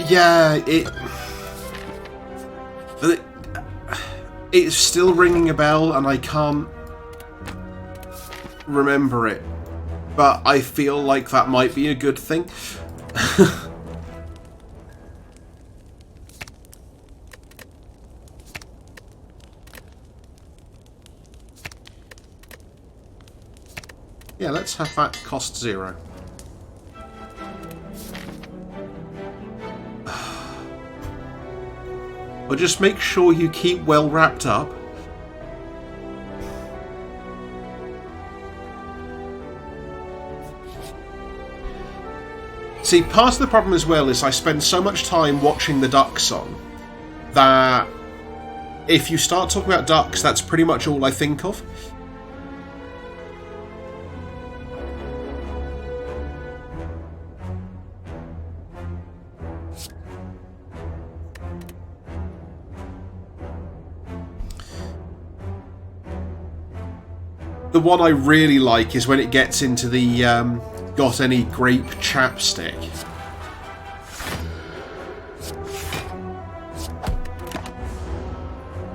A: Yeah, it's still ringing a bell, and I can't remember it. But I feel like that might be a good thing. Yeah, let's have that cost 0. But just make sure you keep well wrapped up. See, part of the problem as well is I spend so much time watching the duck song that if you start talking about ducks, that's pretty much all I think of. The one I really like is when it gets into the got any grape chapstick.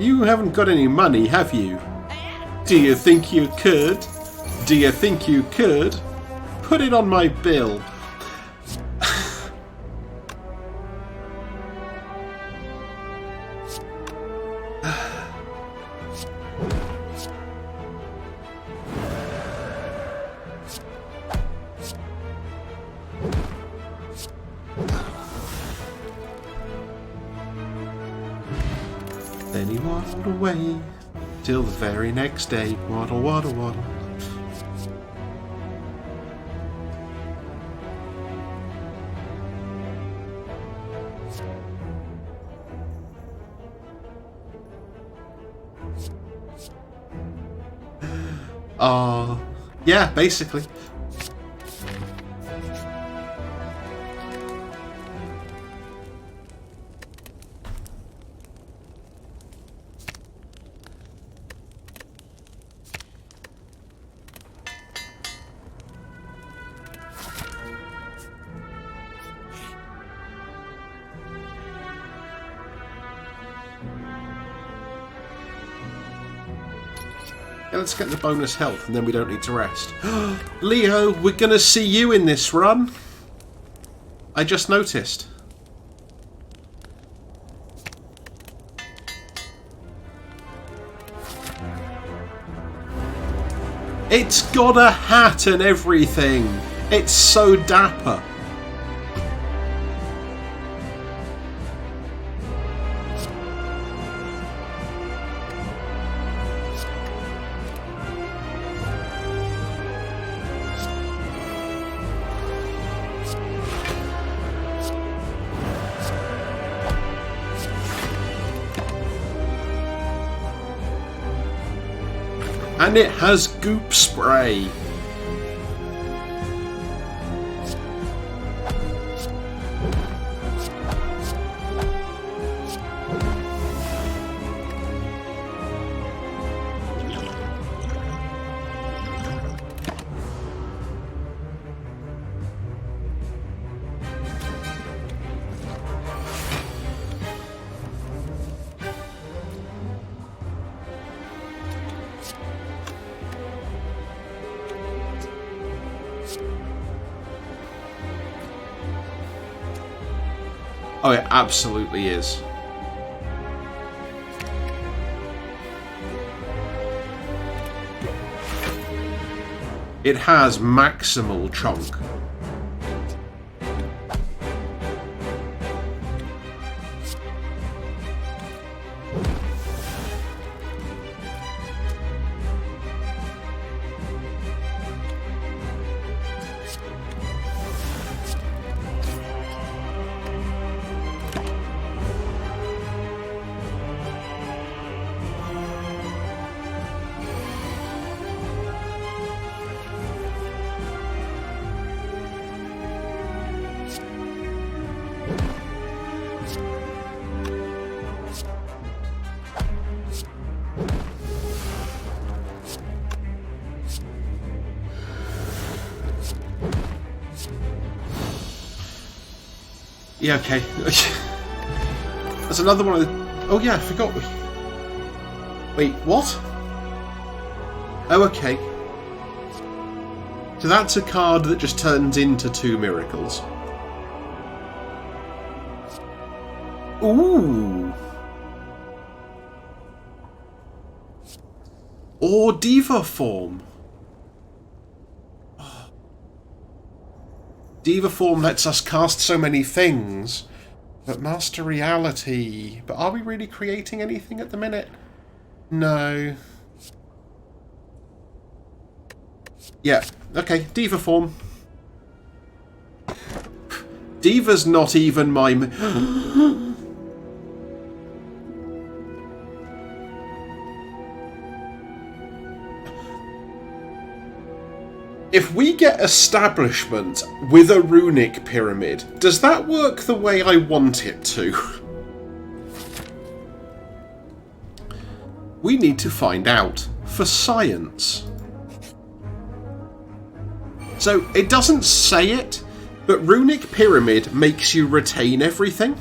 A: You haven't got any money, have you? Do you think you could? Do you think you could? Put it on my bill. Then he waddled away till the very next day. Waddle, waddle, waddle. Yeah, basically. Yeah, let's get the bonus health and then we don't need to rest. Leo, we're gonna see you in this run. I just noticed. It's got a hat and everything. It's so dapper. And it has goop spray. Oh, it absolutely is. It has maximal chunk. Yeah, okay. There's another one of the... Oh yeah, I forgot. Wait, what? Oh, okay. So that's a card that just turns into 2 miracles. Ooh! Or Diva form. Diva form lets us cast so many things, but Master Reality... But are we really creating anything at the minute? No. Yeah, okay, Diva form. Diva's not even my... If we get establishment with a runic pyramid, does that work the way I want it to? We need to find out for science. So, it doesn't say it, but runic pyramid makes you retain everything.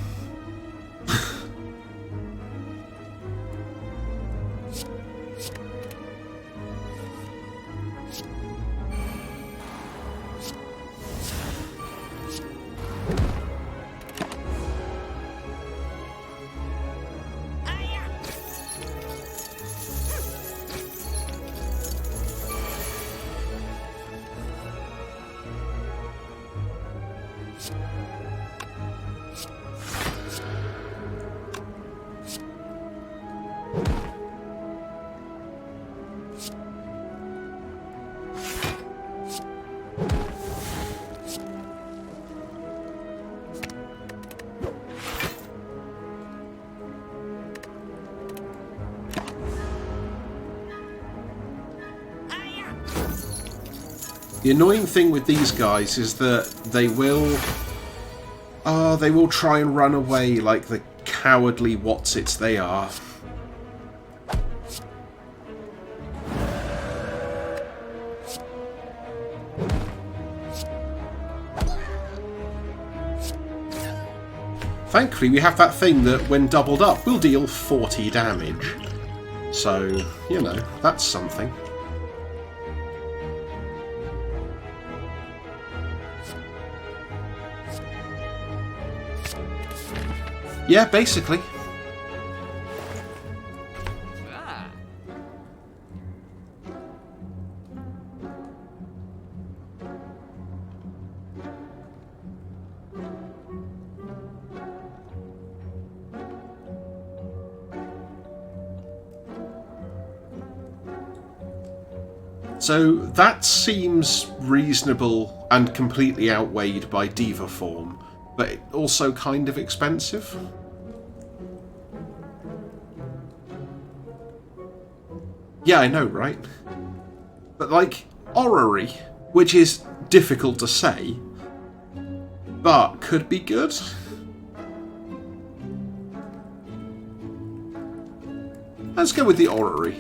A: The annoying thing with these guys is that they will try and run away like the cowardly whatsits they are. Thankfully, we have that thing that, when doubled up, will deal 40 damage. So, you know, that's something. Yeah, basically. So that seems reasonable and completely outweighed by Diva form, but also kind of expensive. Yeah, I know, right? But like, orrery, which is difficult to say, but could be good. Let's go with the orrery.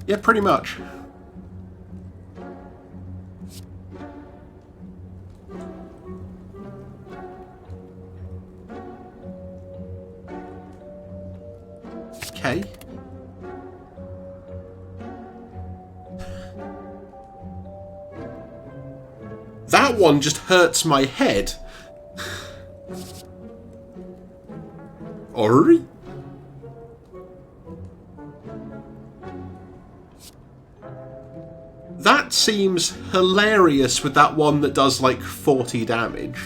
A: Yeah, pretty much. Okay. That one just hurts my head. Orrery? That seems hilarious with that one that does like 40 damage.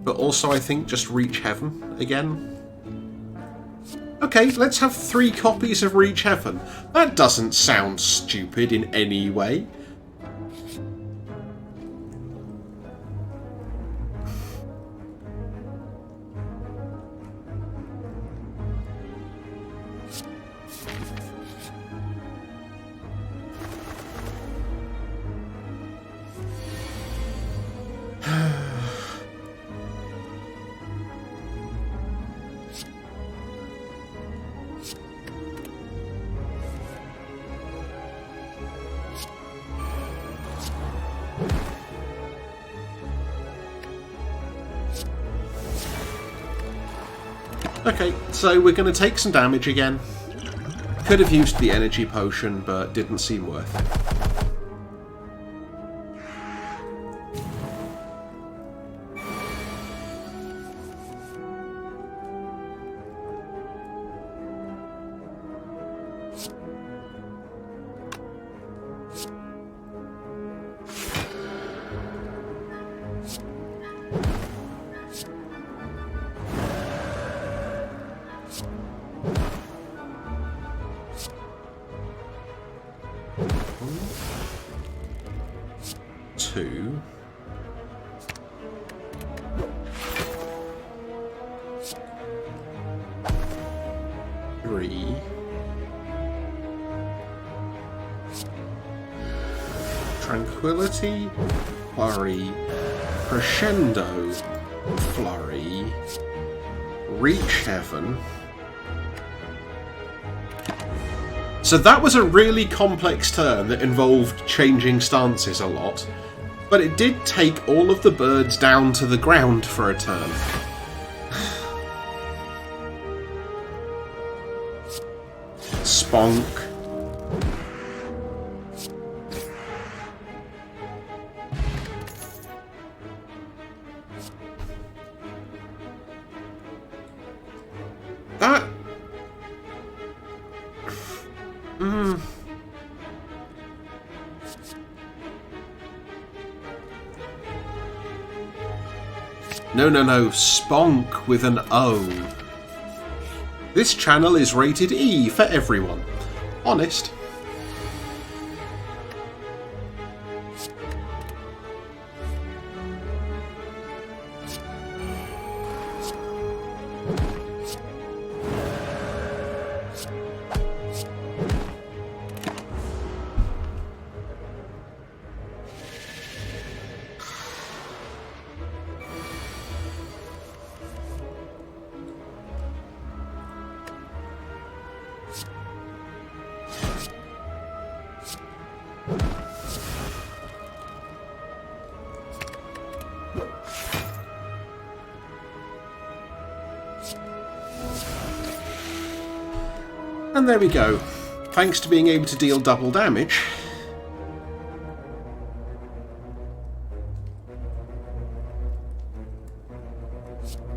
A: But also I think just Reach Heaven again. Okay, let's have 3 copies of Reach Heaven. That doesn't sound stupid in any way. Okay, so we're going to take some damage again. Could have used the energy potion, but didn't seem worth it. Two. Three. Tranquility, Flurry, Crescendo, Flurry, Reach Heaven. So that was a really complex turn that involved changing stances a lot, but it did take all of the birds down to the ground for a turn. Sponk. That... No, Sponk with an O. This channel is rated E for everyone. Honest. And there we go. Thanks to being able to deal double damage.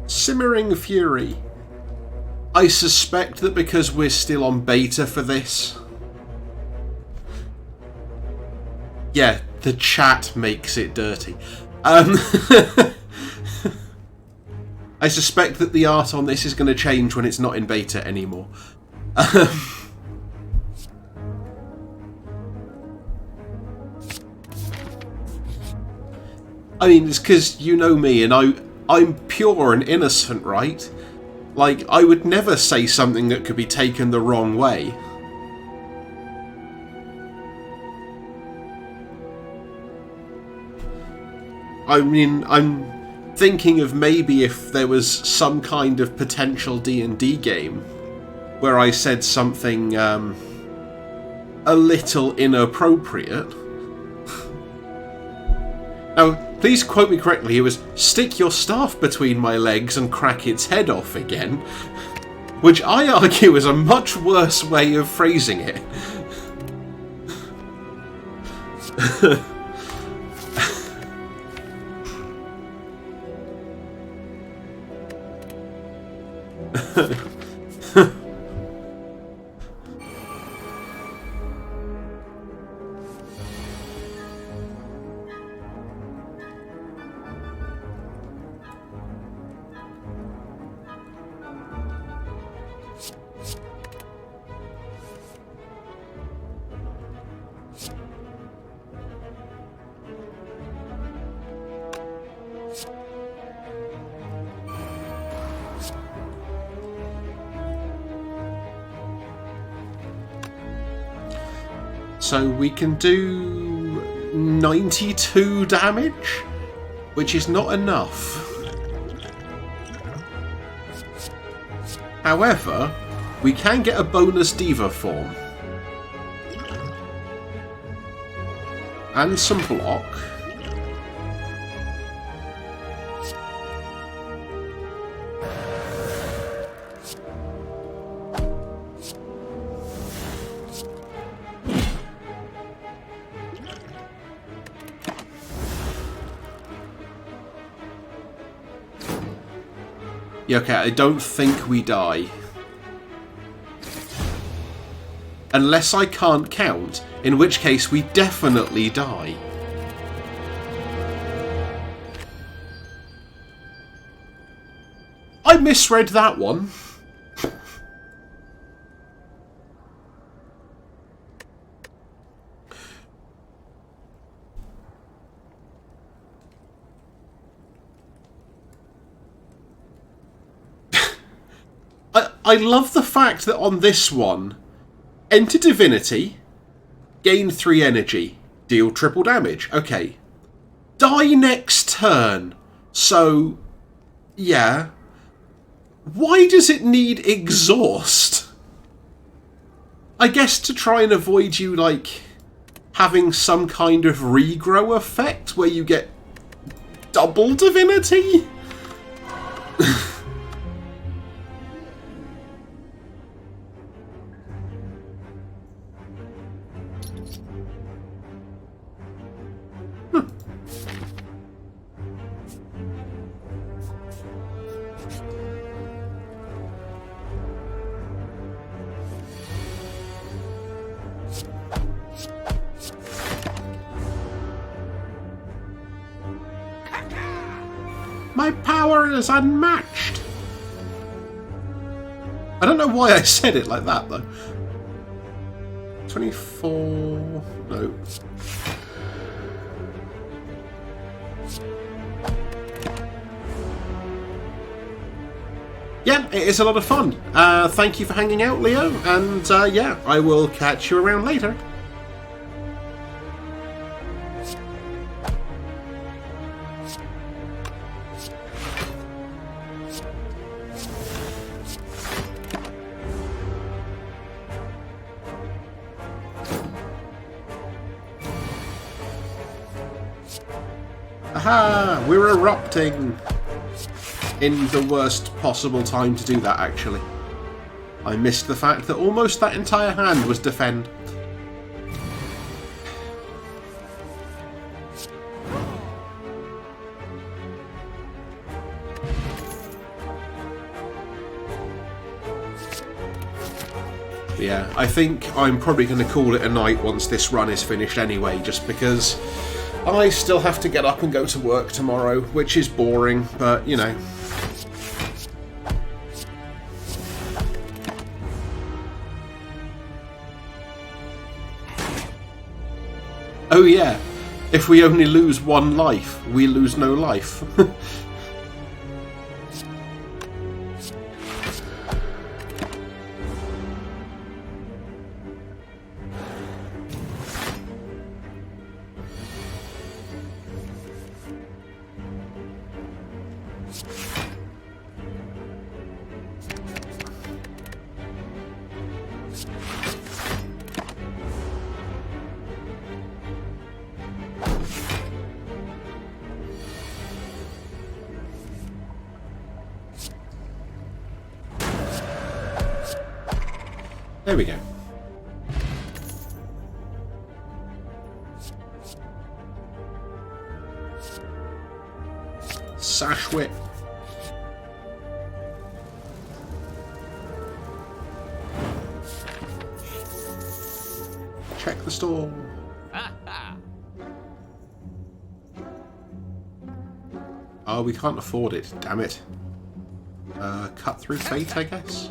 A: Simmering Fury. I suspect that because we're still on beta for this... Yeah, the chat makes it dirty. I I suspect that the art on this is going to change when it's not in beta anymore. I mean, it's because you know me, and I'm pure and innocent, right? Like, I would never say something that could be taken the wrong way. I mean, I'm thinking of maybe if there was some kind of potential D&D game where I said something a little inappropriate. Now, please quote me correctly, it was stick your staff between my legs and crack its head off again, which I argue is a much worse way of phrasing it. So we can do 92 damage, which is not enough. However, we can get a bonus Diva form. And some block. Yeah, okay, I don't think we die. Unless I can't count, in which case we definitely die. I misread that one. I love the fact that on this one, enter Divinity, gain 3 energy, deal triple damage. Okay. Die next turn. So, yeah. Why does it need Exhaust? I guess to try and avoid you, like, having some kind of regrow effect where you get double Divinity? My power is unmatched. I don't know why I said it like that, though. 24... No. Yeah, it is a lot of fun. Thank you for hanging out, Leo. And, yeah, I will catch you around later. Aha! We're erupting! In the worst possible time to do that, actually. I missed the fact that almost that entire hand was defend. Yeah, I think I'm probably going to call it a night once this run is finished anyway, just because I still have to get up and go to work tomorrow, which is boring, but, you know. Oh yeah, if we only lose one life, we lose no life. There we go. Sash whip. Check the store. Oh, we can't afford it. Damn it. Cut through fate, I guess.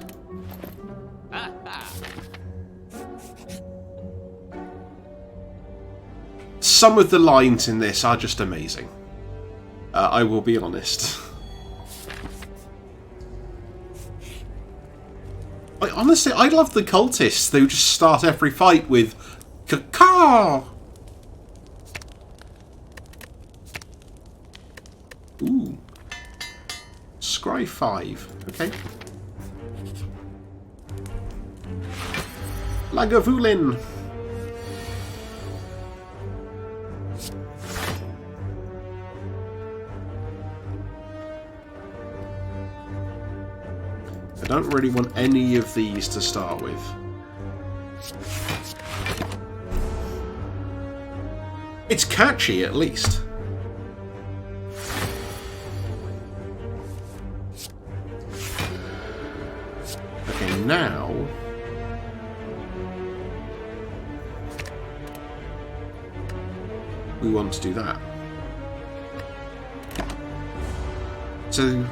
A: Some of the lines in this are just amazing. I will be honest. Honestly, I love the cultists who just start every fight with "Caw!" Ooh. Scry 5. Okay. Lagavulin. I don't really want any of these to start with. It's catchy, at least. Okay, now... we want to do that. So...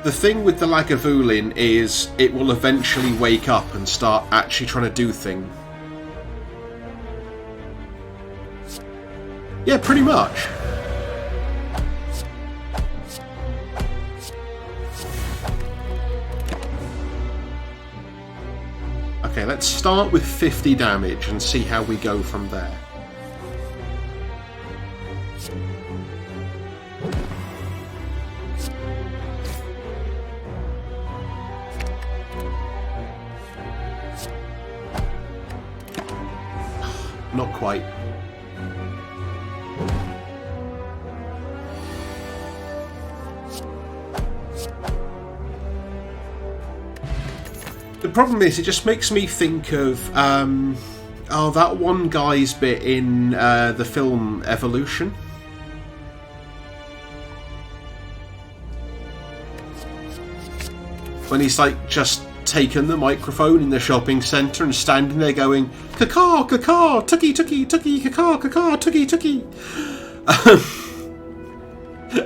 A: the thing with the Lagavulin is it will eventually wake up and start actually trying to do things. Yeah, pretty much. Okay, let's start with 50 damage and see how we go from there. Not quite. The problem is, it just makes me think of that one guy's bit in the film Evolution. When he's like just taken the microphone in the shopping centre and standing there going, "Caw, caw, tucky, tucky, tucky, caw, caw, tucky, tucky."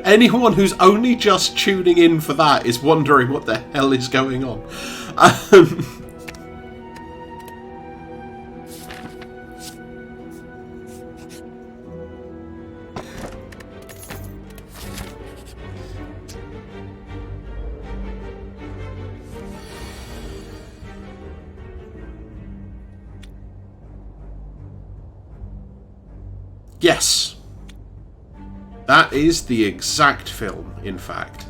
A: Anyone who's only just tuning in for that is wondering what the hell is going on. Yes. That is the exact film, in fact.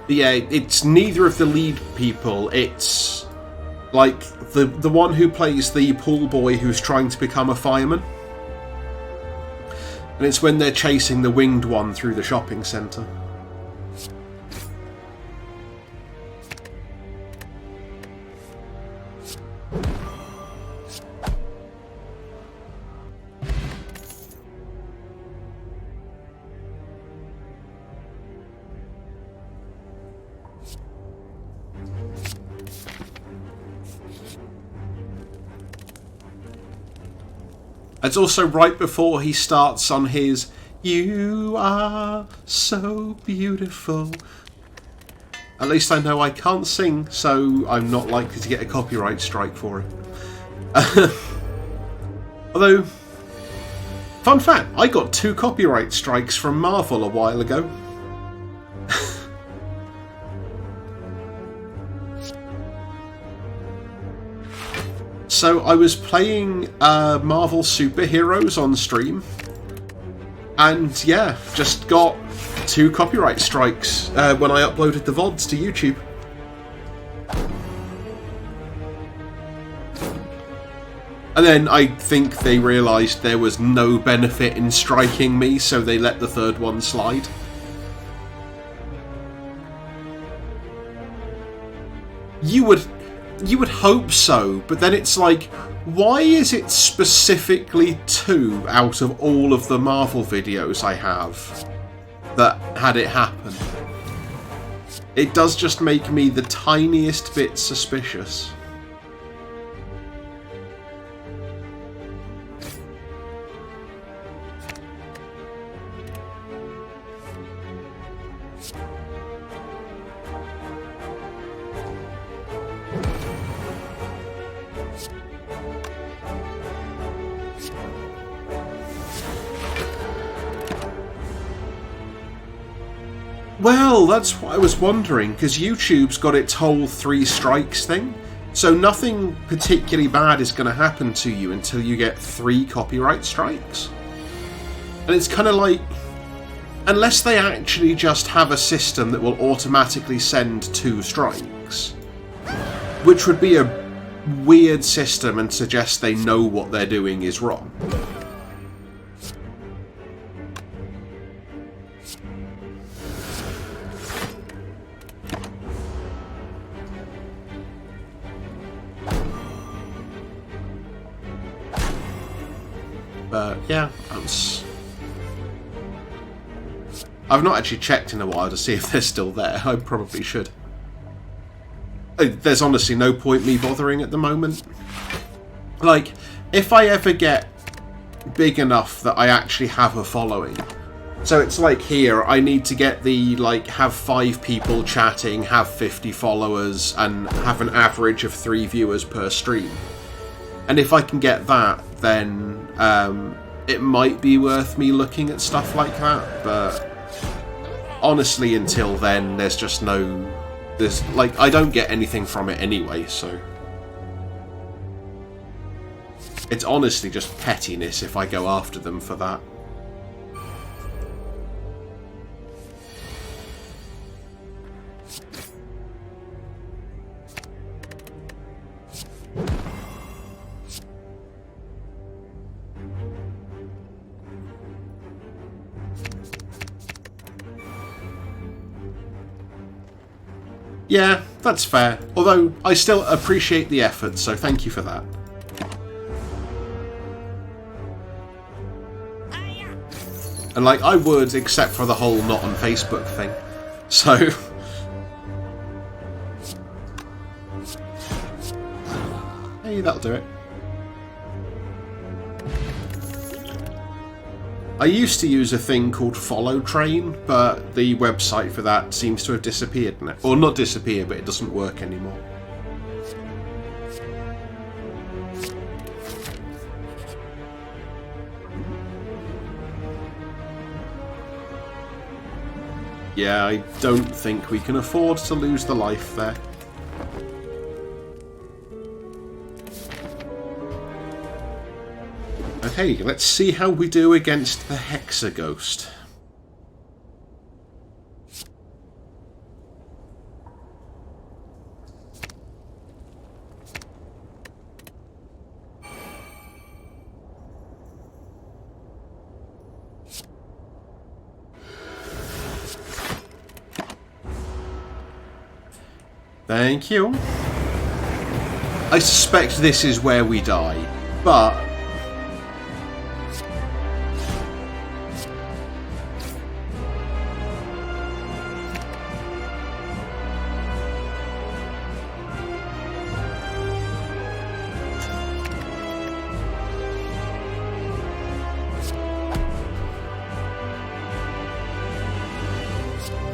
A: Yeah, it's neither of the lead people. It's like the one who plays the pool boy who's trying to become a fireman. And it's when they're chasing the winged one through the shopping centre. It's also right before he starts on his You are so beautiful. At least I know I can't sing, so I'm not likely to get a copyright strike for it. Although, fun fact, I got 2 copyright strikes from Marvel a while ago. So I was playing Marvel superheroes on stream, and yeah, just got 2 copyright strikes when I uploaded the VODs to YouTube. And then I think they realised there was no benefit in striking me, so they let the 3rd one slide. You would hope so, but then it's like, why is it specifically 2 out of all of the Marvel videos I have that had it happen? It does just make me the tiniest bit suspicious. Well, that's what I was wondering, because YouTube's got its whole 3 strikes thing, so nothing particularly bad is going to happen to you until you get 3 copyright strikes. And it's kind of like, unless they actually just have a system that will automatically send 2 strikes, which would be a weird system and suggest they know what they're doing is wrong. But yeah, I've not actually checked in a while to see if they're still there. I probably should. There's honestly no point me bothering at the moment. Like, if I ever get big enough that I actually have a following, so it's like here, I need to get the, like, have 5 people chatting, have 50 followers, and have an average of 3 viewers per stream. And if I can get that, then it might be worth me looking at stuff like that, but honestly, until then, there's just no... like, I don't get anything from it anyway, so... It's honestly just pettiness if I go after them for that. Yeah, that's fair. Although, I still appreciate the effort, so thank you for that. And, like, I would, except for the whole not on Facebook thing. So... hey, that'll do it. I used to use a thing called Follow Train, but the website for that seems to have disappeared now. Or not disappeared, but it doesn't work anymore. Yeah, I don't think we can afford to lose the life there. Okay, let's see how we do against the Hexaghost. Thank you. I suspect this is where we die, but...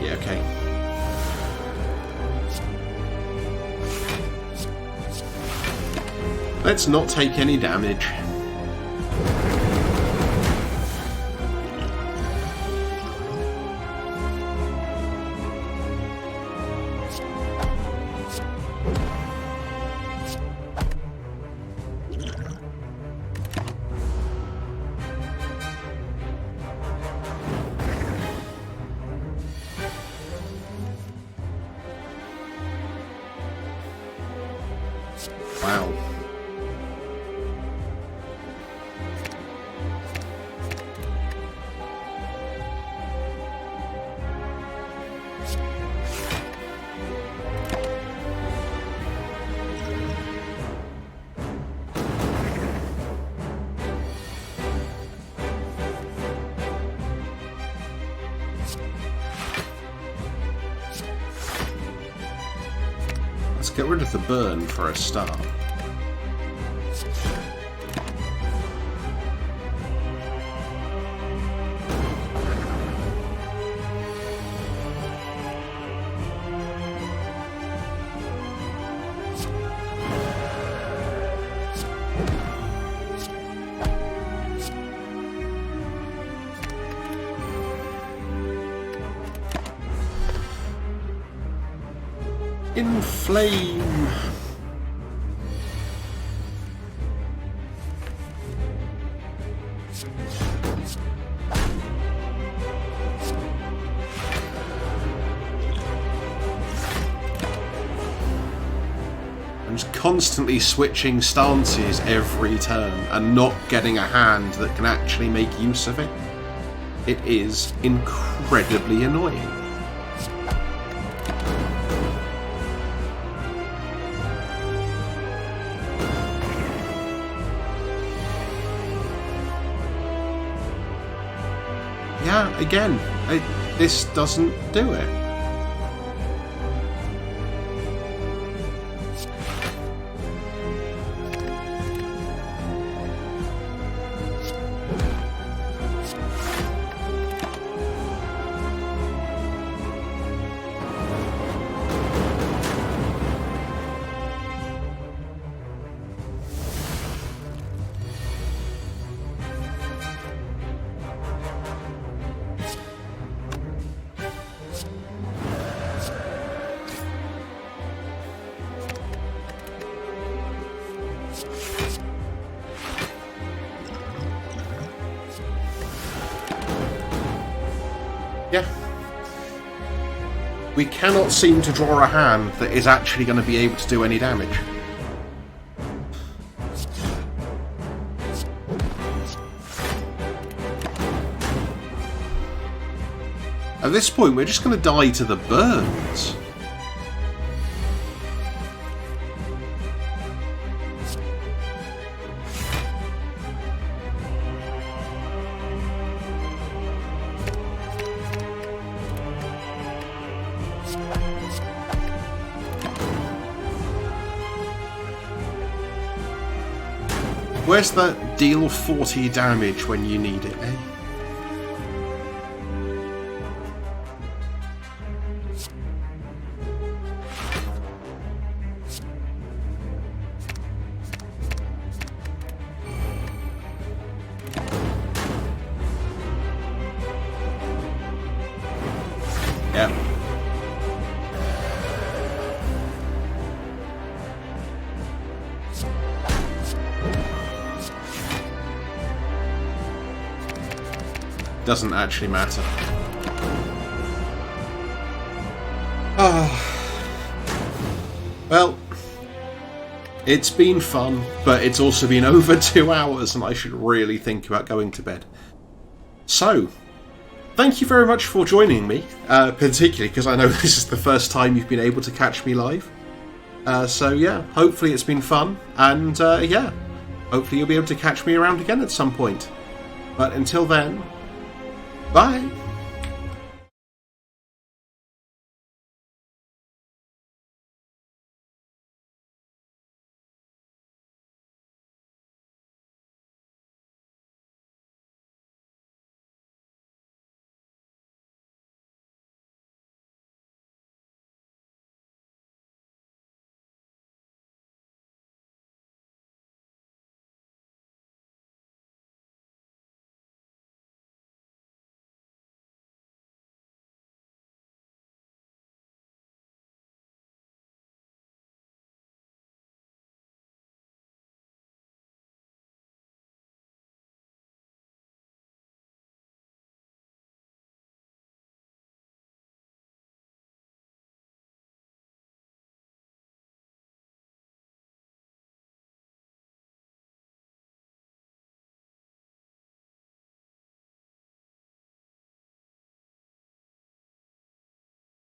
A: Yeah, okay. Let's not take any damage. Wow. Let's get rid of the burn for a start. Inflame! I'm just constantly switching stances every turn and not getting a hand that can actually make use of it. It is incredibly annoying. Yeah, again, this doesn't do it. Yeah. We cannot seem to draw a hand that is actually going to be able to do any damage. At this point, we're just going to die to the burns. Where's that deal 40 damage when you need it, eh? Yeah. Doesn't actually matter. Well, it's been fun, but it's also been over 2 hours and I should really think about going to bed. So, thank you very much for joining me, particularly because I know this is the first time you've been able to catch me live. So yeah, hopefully it's been fun, and yeah, hopefully you'll be able to catch me around again at some point. But until then, bye!